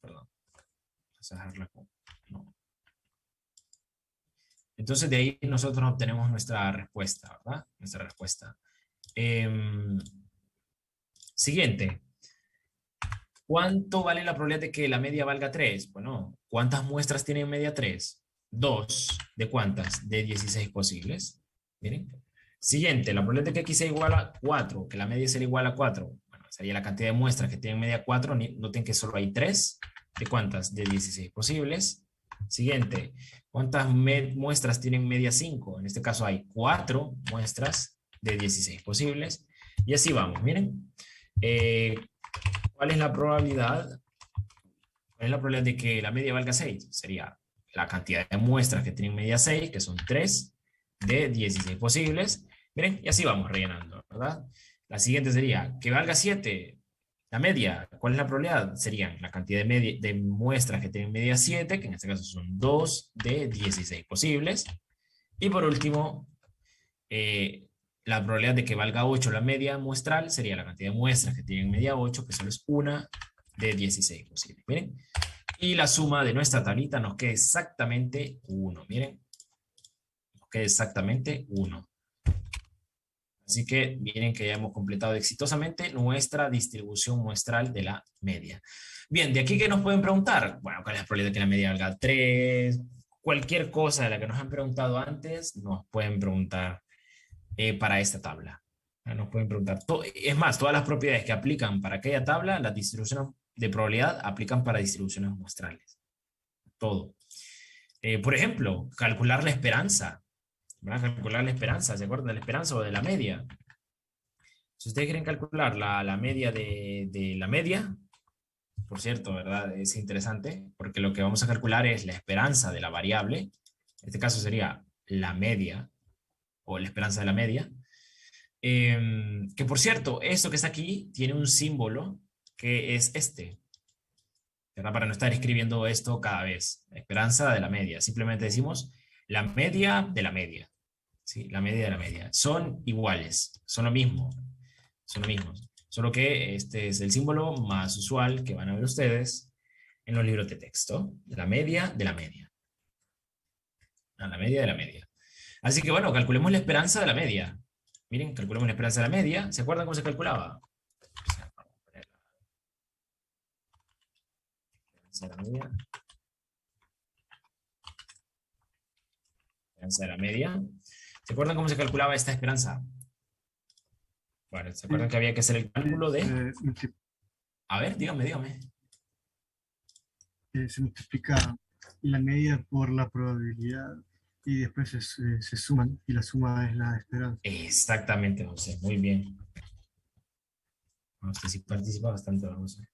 Perdón. Vamos a dejarla con... No. Entonces de ahí nosotros obtenemos nuestra respuesta, ¿verdad? Nuestra respuesta. Siguiente. ¿Cuánto vale la probabilidad de que la media valga 3? Bueno, ¿cuántas muestras tiene media 3? 2. ¿De cuántas? De 16 posibles. Miren. Siguiente, la probabilidad de que x sea igual a 4, que la media sea igual a 4. Bueno, sería la cantidad de muestras que tienen media 4. Noten que solo hay 3. ¿De cuántas? De 16 posibles. Siguiente, ¿cuántas muestras tienen media 5? En este caso hay 4 muestras de 16 posibles. Y así vamos, miren. ¿Cuál es la probabilidad? ¿Cuál es la probabilidad de que la media valga 6? Sería la cantidad de muestras que tienen media 6, que son 3 de 16 posibles. Miren, y así vamos rellenando, ¿verdad? La siguiente sería que valga 7. La media, ¿cuál es la probabilidad? Serían la cantidad de muestras que tienen media 7, que en este caso son 2 de 16 posibles. Y por último, la probabilidad de que valga 8 la media muestral sería la cantidad de muestras que tienen media 8, que solo es una de 16 posibles. Miren. Y la suma de nuestra tablita nos queda exactamente 1. Miren. Nos queda exactamente 1. Así que miren que ya hemos completado exitosamente nuestra distribución muestral de la media. Bien, de aquí que nos pueden preguntar, bueno, ¿cuál es la probabilidad de que la media valga 3? Cualquier cosa de la que nos han preguntado antes, nos pueden preguntar para esta tabla. Nos pueden preguntar. Es más, todas las propiedades que aplican para aquella tabla, las distribuciones de probabilidad aplican para distribuciones muestrales. Todo. Por ejemplo, calcular la esperanza. ¿Van a calcular la esperanza? ¿Se acuerdan de la esperanza o de la media? Si ustedes quieren calcular la media de la media, por cierto, ¿verdad? Es interesante, porque lo que vamos a calcular es la esperanza de la variable. En este caso sería la media, o la esperanza de la media. Que por cierto, esto que está aquí tiene un símbolo que es este, ¿verdad? Para no estar escribiendo esto cada vez. La esperanza de la media. Simplemente decimos la media de la media. ¿Sí? La media de la media. Son iguales, son lo mismo. Son lo mismo. Solo que este es el símbolo más usual que van a ver ustedes en los libros de texto. La media de la media. La media de la media. Así que bueno, calculemos la esperanza de la media. Miren, calculemos la esperanza de la media. ¿Se acuerdan cómo se calculaba? De la media. Esperanza de la media. ¿Se acuerdan cómo se calculaba esta esperanza? Bueno, ¿se acuerdan que había que hacer el cálculo de...? A ver, dígame. Se multiplica la media por la probabilidad y después se suman y la suma es la esperanza. Exactamente, José. Muy bien. Usted sí participa bastante, José.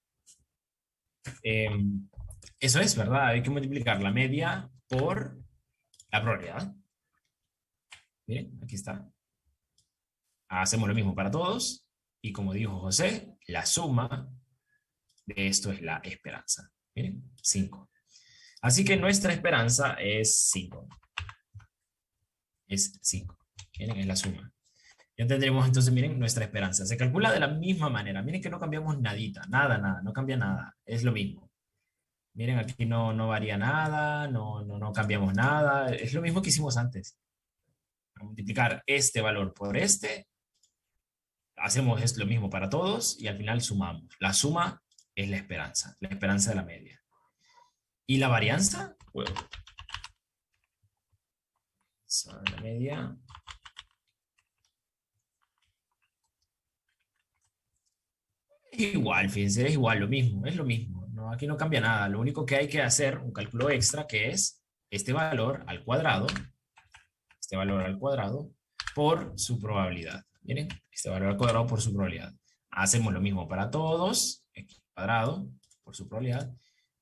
Eso es, ¿verdad? Hay que multiplicar la media por la probabilidad. Miren, aquí está. Hacemos lo mismo para todos. Y como dijo José, la suma de esto es la esperanza. Miren, 5. Así que nuestra esperanza es 5. Es 5. Miren, es la suma. Ya tendremos entonces, miren, nuestra esperanza. Se calcula de la misma manera. Miren que no cambiamos nadita. Nada, no cambia nada. Es lo mismo. Miren, aquí no varía nada, no cambiamos nada. Es lo mismo que hicimos antes. multiplicar este valor por este, hacemos esto lo mismo para todos y al final sumamos. La suma es la esperanza de la media. ¿Y la varianza? Bueno, la media. Es igual, fíjense, es igual, lo mismo, es lo mismo. No, aquí no cambia nada. Lo único que hay que hacer, un cálculo extra, que es este valor al cuadrado, por su probabilidad. Miren, este valor al cuadrado por su probabilidad. Hacemos lo mismo para todos, x cuadrado por su probabilidad,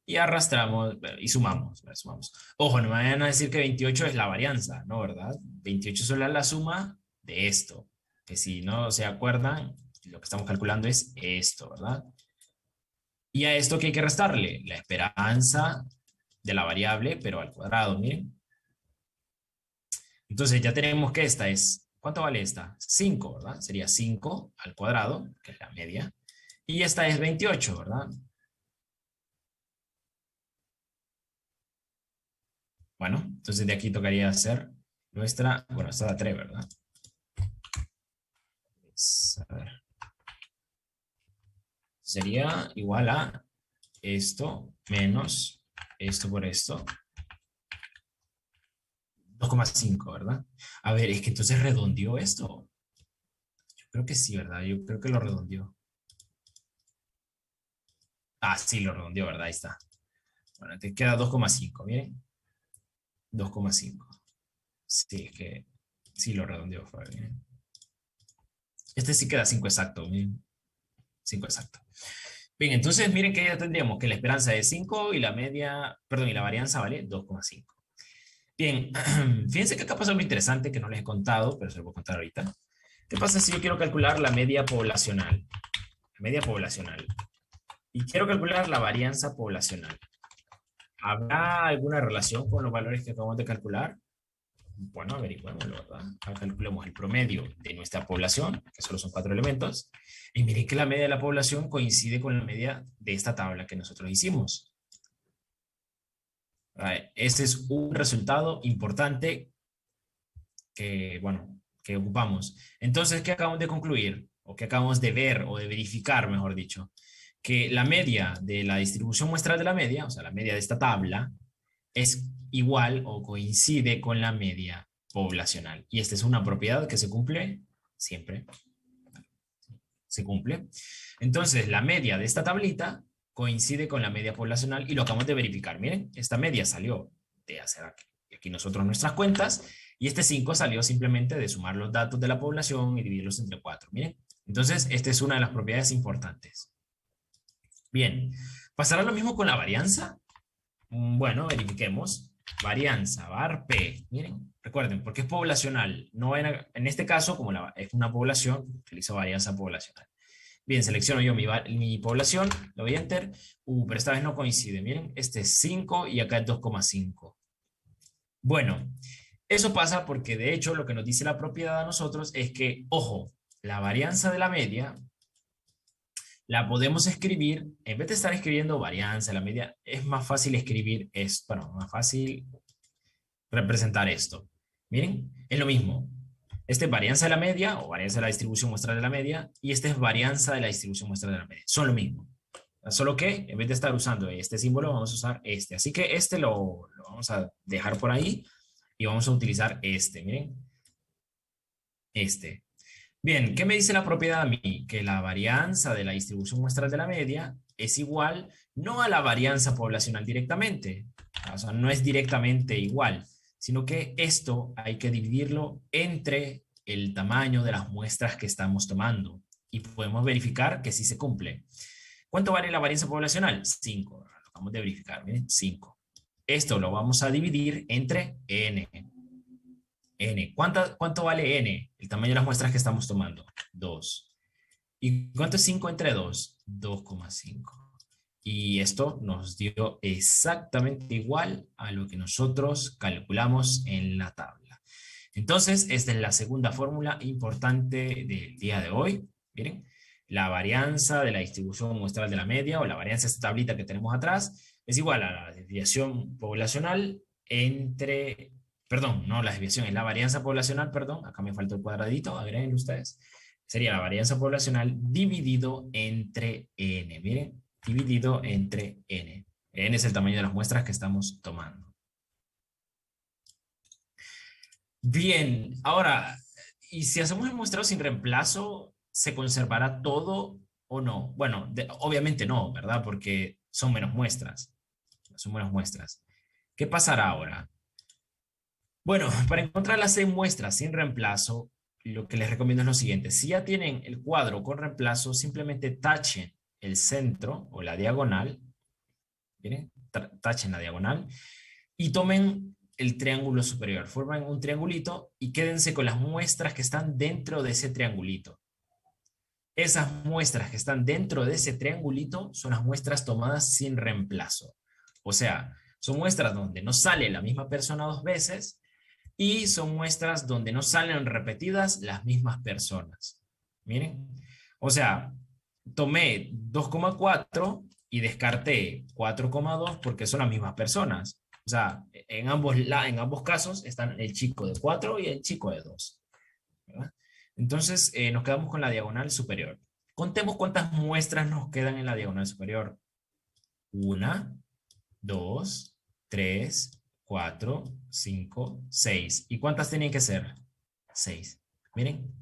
y arrastramos y sumamos. Ojo, no me vayan a decir que 28 es la varianza, ¿no? ¿Verdad? 28 solo es la suma de esto, que si no se acuerdan, lo que estamos calculando es esto, ¿verdad? Y a esto que hay que restarle la esperanza de la variable, pero al cuadrado, miren. Entonces ya tenemos que esta es, ¿cuánto vale esta? 5, ¿verdad? Sería 5 al cuadrado, que es la media. Y esta es 28, ¿verdad? Bueno, entonces de aquí tocaría hacer nuestra, bueno, esta da 3, ¿verdad? A ver. Sería igual a esto menos esto por esto. 2,5, ¿verdad? A ver, es que entonces redondeó esto. Yo creo que sí, ¿verdad? Yo creo que lo redondeó. Ah, sí, lo redondeó, ¿verdad? Ahí está. Bueno, te queda 2,5, miren. 2,5. Sí, es que sí lo redondeó, miren. Este sí queda 5 exacto, miren. 5 exacto. Bien, entonces miren que ya tendríamos que la esperanza es 5 y la media, perdón, y la varianza vale 2,5. Bien, fíjense que acá pasa algo interesante que no les he contado, pero se lo voy a contar ahorita. ¿Qué pasa si yo quiero calcular la media poblacional? La media poblacional. Y quiero calcular la varianza poblacional. ¿Habrá alguna relación con los valores que acabamos de calcular? Bueno, averiguémoslo, ¿verdad? Ahora calculemos el promedio de nuestra población, que solo son 4 elementos, y miren que la media de la población coincide con la media de esta tabla que nosotros hicimos. Este es un resultado importante que, bueno, que ocupamos. Entonces, ¿qué acabamos de concluir? O qué acabamos de ver, o de verificar, mejor dicho, que la media de la distribución muestral de la media, o sea, la media de esta tabla, es igual o coincide con la media poblacional. Y esta es una propiedad que se cumple siempre. Se cumple. Entonces, la media de esta tablita coincide con la media poblacional y lo acabamos de verificar. Miren, esta media salió de hacer aquí nosotros nuestras cuentas y este 5 salió simplemente de sumar los datos de la población y dividirlos entre 4. Miren, entonces esta es una de las propiedades importantes. Bien, ¿pasará lo mismo con la varianza? Bueno, verifiquemos. Varianza, var P. Miren, recuerden, porque es poblacional. No en este caso, como es una población, utilizo varianza poblacional. Bien, selecciono yo mi población, le doy enter. Pero esta vez no coincide. Miren, este es 5 y acá es 2,5. Bueno, eso pasa porque de hecho lo que nos dice la propiedad a nosotros es que, ojo, la varianza de la media la podemos escribir, en vez de estar escribiendo varianza, la media, es más fácil escribir esto, bueno, más fácil representar esto. Miren, es lo mismo. Este es varianza de la media o varianza de la distribución muestral de la media y este es varianza de la distribución muestral de la media. Son lo mismo. Solo que en vez de estar usando este símbolo, vamos a usar este. Así que este lo vamos a dejar por ahí y vamos a utilizar este. Miren, este. Bien, ¿qué me dice la propiedad a mí? Que la varianza de la distribución muestral de la media es igual no a la varianza poblacional directamente, o sea, no es directamente igual, sino que esto hay que dividirlo entre el tamaño de las muestras que estamos tomando y podemos verificar que sí se cumple. ¿Cuánto vale la varianza poblacional? 5, lo acabamos de verificar, miren, 5. Esto lo vamos a dividir entre n. N. ¿Cuánto vale N? El tamaño de las muestras que estamos tomando. 2. ¿Y cuánto es 5 entre 2? 2,5. Y esto nos dio exactamente igual a lo que nosotros calculamos en la tabla. Entonces, esta es la segunda fórmula importante del día de hoy. Miren, la varianza de la distribución muestral de la media, o la varianza de esta tablita que tenemos atrás, es igual a la desviación poblacional entre perdón, no la desviación, es la varianza poblacional, perdón, acá me faltó el cuadradito, agreguen ustedes, sería la varianza poblacional dividido entre n, miren, dividido entre n. N es el tamaño de las muestras que estamos tomando. Bien, ahora, ¿y si hacemos el muestreo sin reemplazo, se conservará todo o no? Bueno, obviamente no, ¿verdad? Porque son menos muestras. Son menos muestras. ¿Qué pasará ahora? Bueno, para encontrar las 6 muestras sin reemplazo, lo que les recomiendo es lo siguiente. Si ya tienen el cuadro con reemplazo, simplemente tachen el centro o la diagonal. ¿Miren? Tachen la diagonal y tomen el triángulo superior. Forman un triangulito y quédense con las muestras que están dentro de ese triangulito. Esas muestras que están dentro de ese triangulito son las muestras tomadas sin reemplazo. O sea, son muestras donde no sale la misma persona 2 veces y son muestras donde no salen repetidas las mismas personas. Miren, o sea, tomé 2,4 y descarté 4,2 porque son las mismas personas. O sea, en ambos casos están el chico de 4 y el chico de 2. ¿Verdad? Entonces, nos quedamos con la diagonal superior. Contemos cuántas muestras nos quedan en la diagonal superior. 1, 2, 3, 4, 5, 6. ¿Y cuántas tienen que ser? 6. Miren.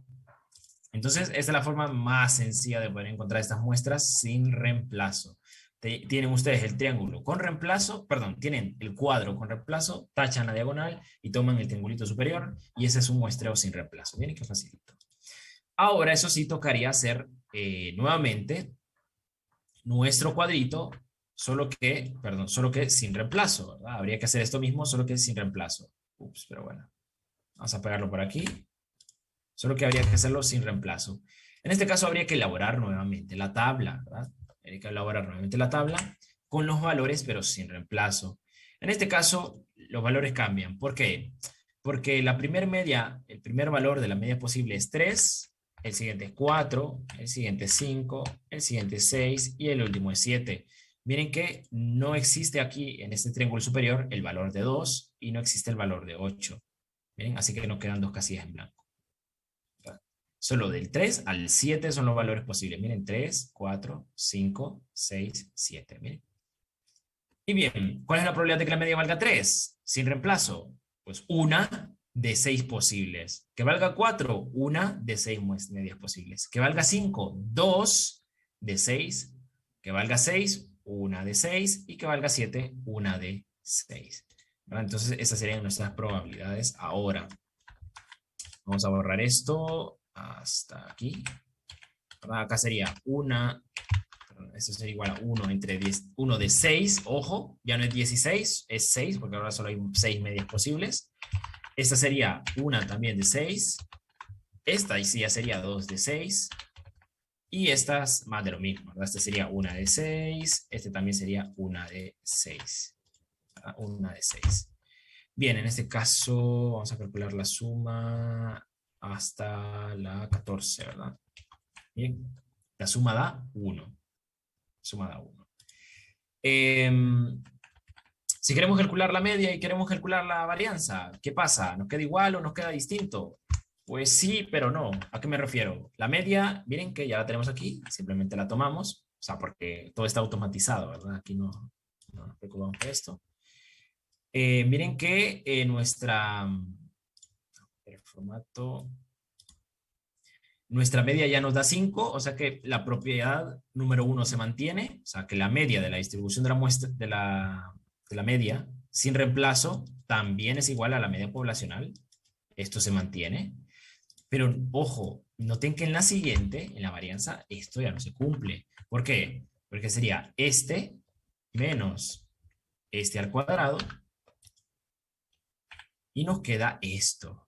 Entonces, esta es la forma más sencilla de poder encontrar estas muestras sin reemplazo. Tienen ustedes el triángulo con reemplazo, perdón, tienen el cuadro con reemplazo, tachan la diagonal y toman el triangulito superior y ese es un muestreo sin reemplazo. Miren qué facilito. Ahora, eso sí, tocaría hacer nuevamente nuestro cuadrito, solo que sin reemplazo, ¿verdad? Habría que hacer esto mismo, solo que sin reemplazo. Ups, pero bueno. Vamos a pegarlo por aquí. Solo que habría que hacerlo sin reemplazo. En este caso habría que elaborar nuevamente la tabla, ¿verdad? Habría que elaborar nuevamente la tabla con los valores, pero sin reemplazo. En este caso, los valores cambian. ¿Por qué? Porque la primer media, el primer valor de la media posible es 3, el siguiente es 4, el siguiente es 5, el siguiente es 6 y el último es 7. Miren que no existe aquí en este triángulo superior el valor de 2 y no existe el valor de 8. Miren, así que nos quedan 2 casillas en blanco. Solo del 3 al 7 son los valores posibles. Miren, 3, 4, 5, 6, 7. Miren. Y bien, ¿cuál es la probabilidad de que la media valga 3? Sin reemplazo. Pues una de 6 posibles. Que valga 4, una de 6 medias posibles. Que valga 5, 2 de 6. Que valga 6, una de 6. Y que valga 7, una de 6. ¿Verdad? Entonces, esas serían nuestras probabilidades ahora. Vamos a borrar esto hasta aquí. ¿Verdad? Acá sería esto sería igual a 1 entre 10, 1 de 6, ojo, ya no es 16, es 6, porque ahora solo hay 6 medias posibles. Esta sería una también de 6, esta sí ya sería 2 de 6, y estas más de lo mismo, ¿verdad? Esta sería una de 6, este también sería una de 6, ¿verdad? Una de 6. Bien, en este caso vamos a calcular la suma hasta la 14, ¿verdad? Bien, la suma da 1. Suma da 1. Si queremos calcular la media y queremos calcular la varianza, ¿qué pasa? ¿Nos queda igual o nos queda distinto? Pues sí, pero no. ¿A qué me refiero? La media, miren que ya la tenemos aquí, simplemente la tomamos, o sea, porque todo está automatizado, ¿verdad? Aquí no nos preocupamos por esto. Miren que el formato, nuestra media ya nos da 5, o sea que la propiedad número 1 se mantiene, o sea que la media de la distribución de la muestra de la media sin reemplazo también es igual a la media poblacional. Esto se mantiene. Pero ojo, noten que en la siguiente, en la varianza, esto ya no se cumple. ¿Por qué? Porque sería este menos este al cuadrado y nos queda esto.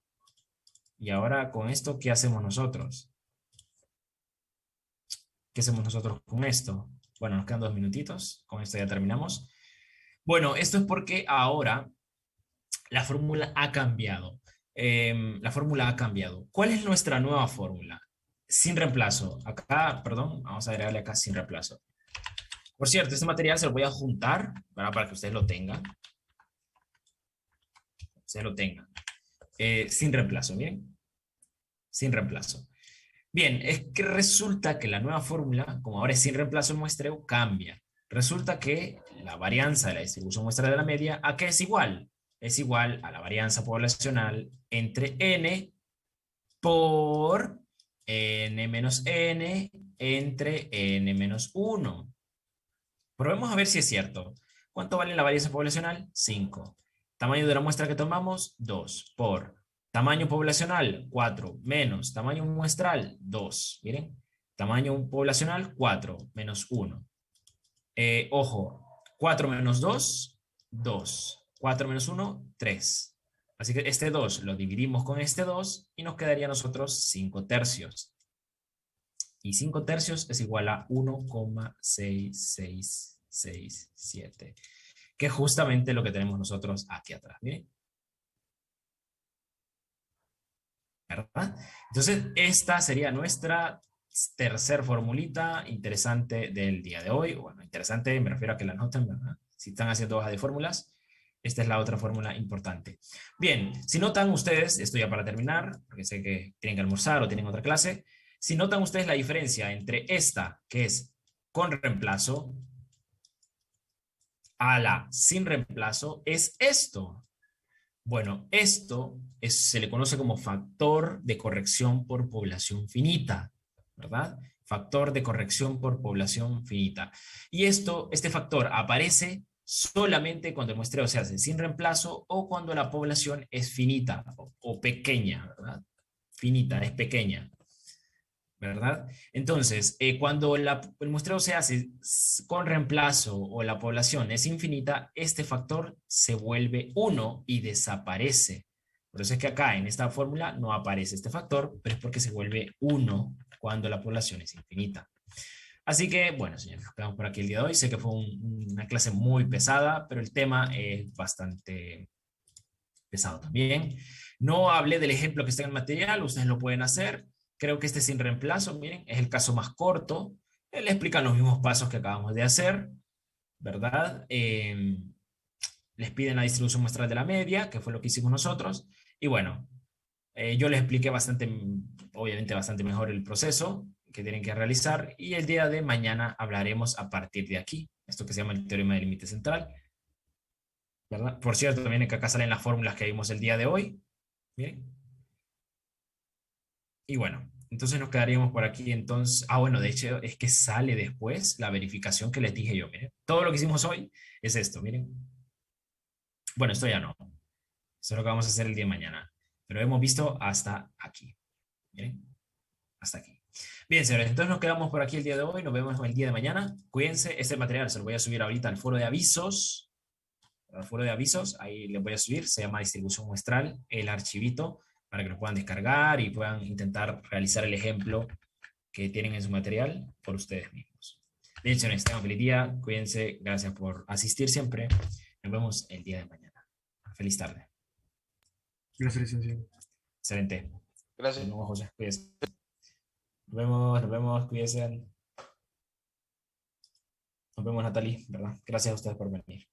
Y ahora con esto, ¿qué hacemos nosotros? ¿Qué hacemos nosotros con esto? Bueno, nos quedan 2 minutitos. Con esto ya terminamos. Bueno, esto es porque ahora la fórmula ha cambiado. La fórmula ha cambiado. ¿Cuál es nuestra nueva fórmula? Sin reemplazo. Acá, perdón, vamos a agregarle acá sin reemplazo. Por cierto, este material se lo voy a juntar para que ustedes lo tengan. se lo tengan. Sin reemplazo, miren. Sin reemplazo. Bien, es que resulta que la nueva fórmula, como ahora es sin reemplazo el muestreo, cambia. Resulta que la varianza de la distribución muestral de la media, ¿a qué es igual? Es igual a la varianza poblacional entre n por n menos n entre n menos 1. Probemos a ver si es cierto. ¿Cuánto vale la varianza poblacional? 5. Tamaño de la muestra que tomamos, 2. Por tamaño poblacional, 4. Menos tamaño muestral, 2. Miren, tamaño poblacional, 4. Menos 1. Ojo, 4 menos 2, 2. 4 menos 1, 3. Así que este 2 lo dividimos con este 2 y nos quedaría a nosotros 5 tercios. Y 5 tercios es igual a 1,6667, que es justamente lo que tenemos nosotros aquí atrás. Miren. ¿Verdad? Entonces, esta sería nuestra tercer formulita interesante del día de hoy. Bueno, interesante, me refiero a que la noten, ¿verdad? Si están haciendo hoja de fórmulas, esta es la otra fórmula importante. Bien, si notan ustedes, esto ya para terminar, porque sé que tienen que almorzar o tienen otra clase, si notan ustedes la diferencia entre esta, que es con reemplazo, a la sin reemplazo, es esto. Bueno, esto se le conoce como factor de corrección por población finita, ¿verdad? Factor de corrección por población finita. Y este factor aparece solamente cuando el muestreo se hace sin reemplazo o cuando la población es finita o pequeña, ¿verdad? Finita, es pequeña, ¿verdad? Entonces, cuando el muestreo se hace con reemplazo o la población es infinita, este factor se vuelve 1 y desaparece. Por eso es que acá en esta fórmula no aparece este factor, pero es porque se vuelve 1 cuando la población es infinita. Así que, bueno, señores, nos quedamos por aquí el día de hoy. Sé que fue una clase muy pesada, pero el tema es bastante pesado también. No hablé del ejemplo que está en el material, ustedes lo pueden hacer. Creo que este sin reemplazo, miren, es el caso más corto. Él explica los mismos pasos que acabamos de hacer, ¿verdad? Les piden la distribución muestral de la media, que fue lo que hicimos nosotros. Y bueno, yo les expliqué bastante, obviamente bastante mejor el proceso que tienen que realizar. Y el día de mañana hablaremos a partir de aquí, esto que se llama el teorema del límite central, ¿verdad? Por cierto, también que acá salen las fórmulas que vimos el día de hoy. Miren. Y bueno, entonces nos quedaríamos por aquí. Entonces, bueno, de hecho es que sale después la verificación que les dije yo. Miren, todo lo que hicimos hoy es esto, miren. Bueno, esto ya no. Eso es lo que vamos a hacer el día de mañana. Pero hemos visto hasta aquí. Miren, hasta aquí. Bien, señores, entonces nos quedamos por aquí el día de hoy. Nos vemos el día de mañana. Cuídense. Este material se lo voy a subir ahorita al foro de avisos. Al foro de avisos, ahí les voy a subir. Se llama distribución muestral, el archivito, para que lo puedan descargar y puedan intentar realizar el ejemplo que tienen en su material por ustedes mismos. Bien, señores, tengan feliz día, cuídense, gracias por asistir siempre. Nos vemos el día de mañana. Feliz tarde. Gracias, licenciado. Excelente. Gracias. Nos vemos, José. Cuídense. Nos vemos, cuídense. Nos vemos, Natalie, ¿verdad? Gracias a ustedes por venir.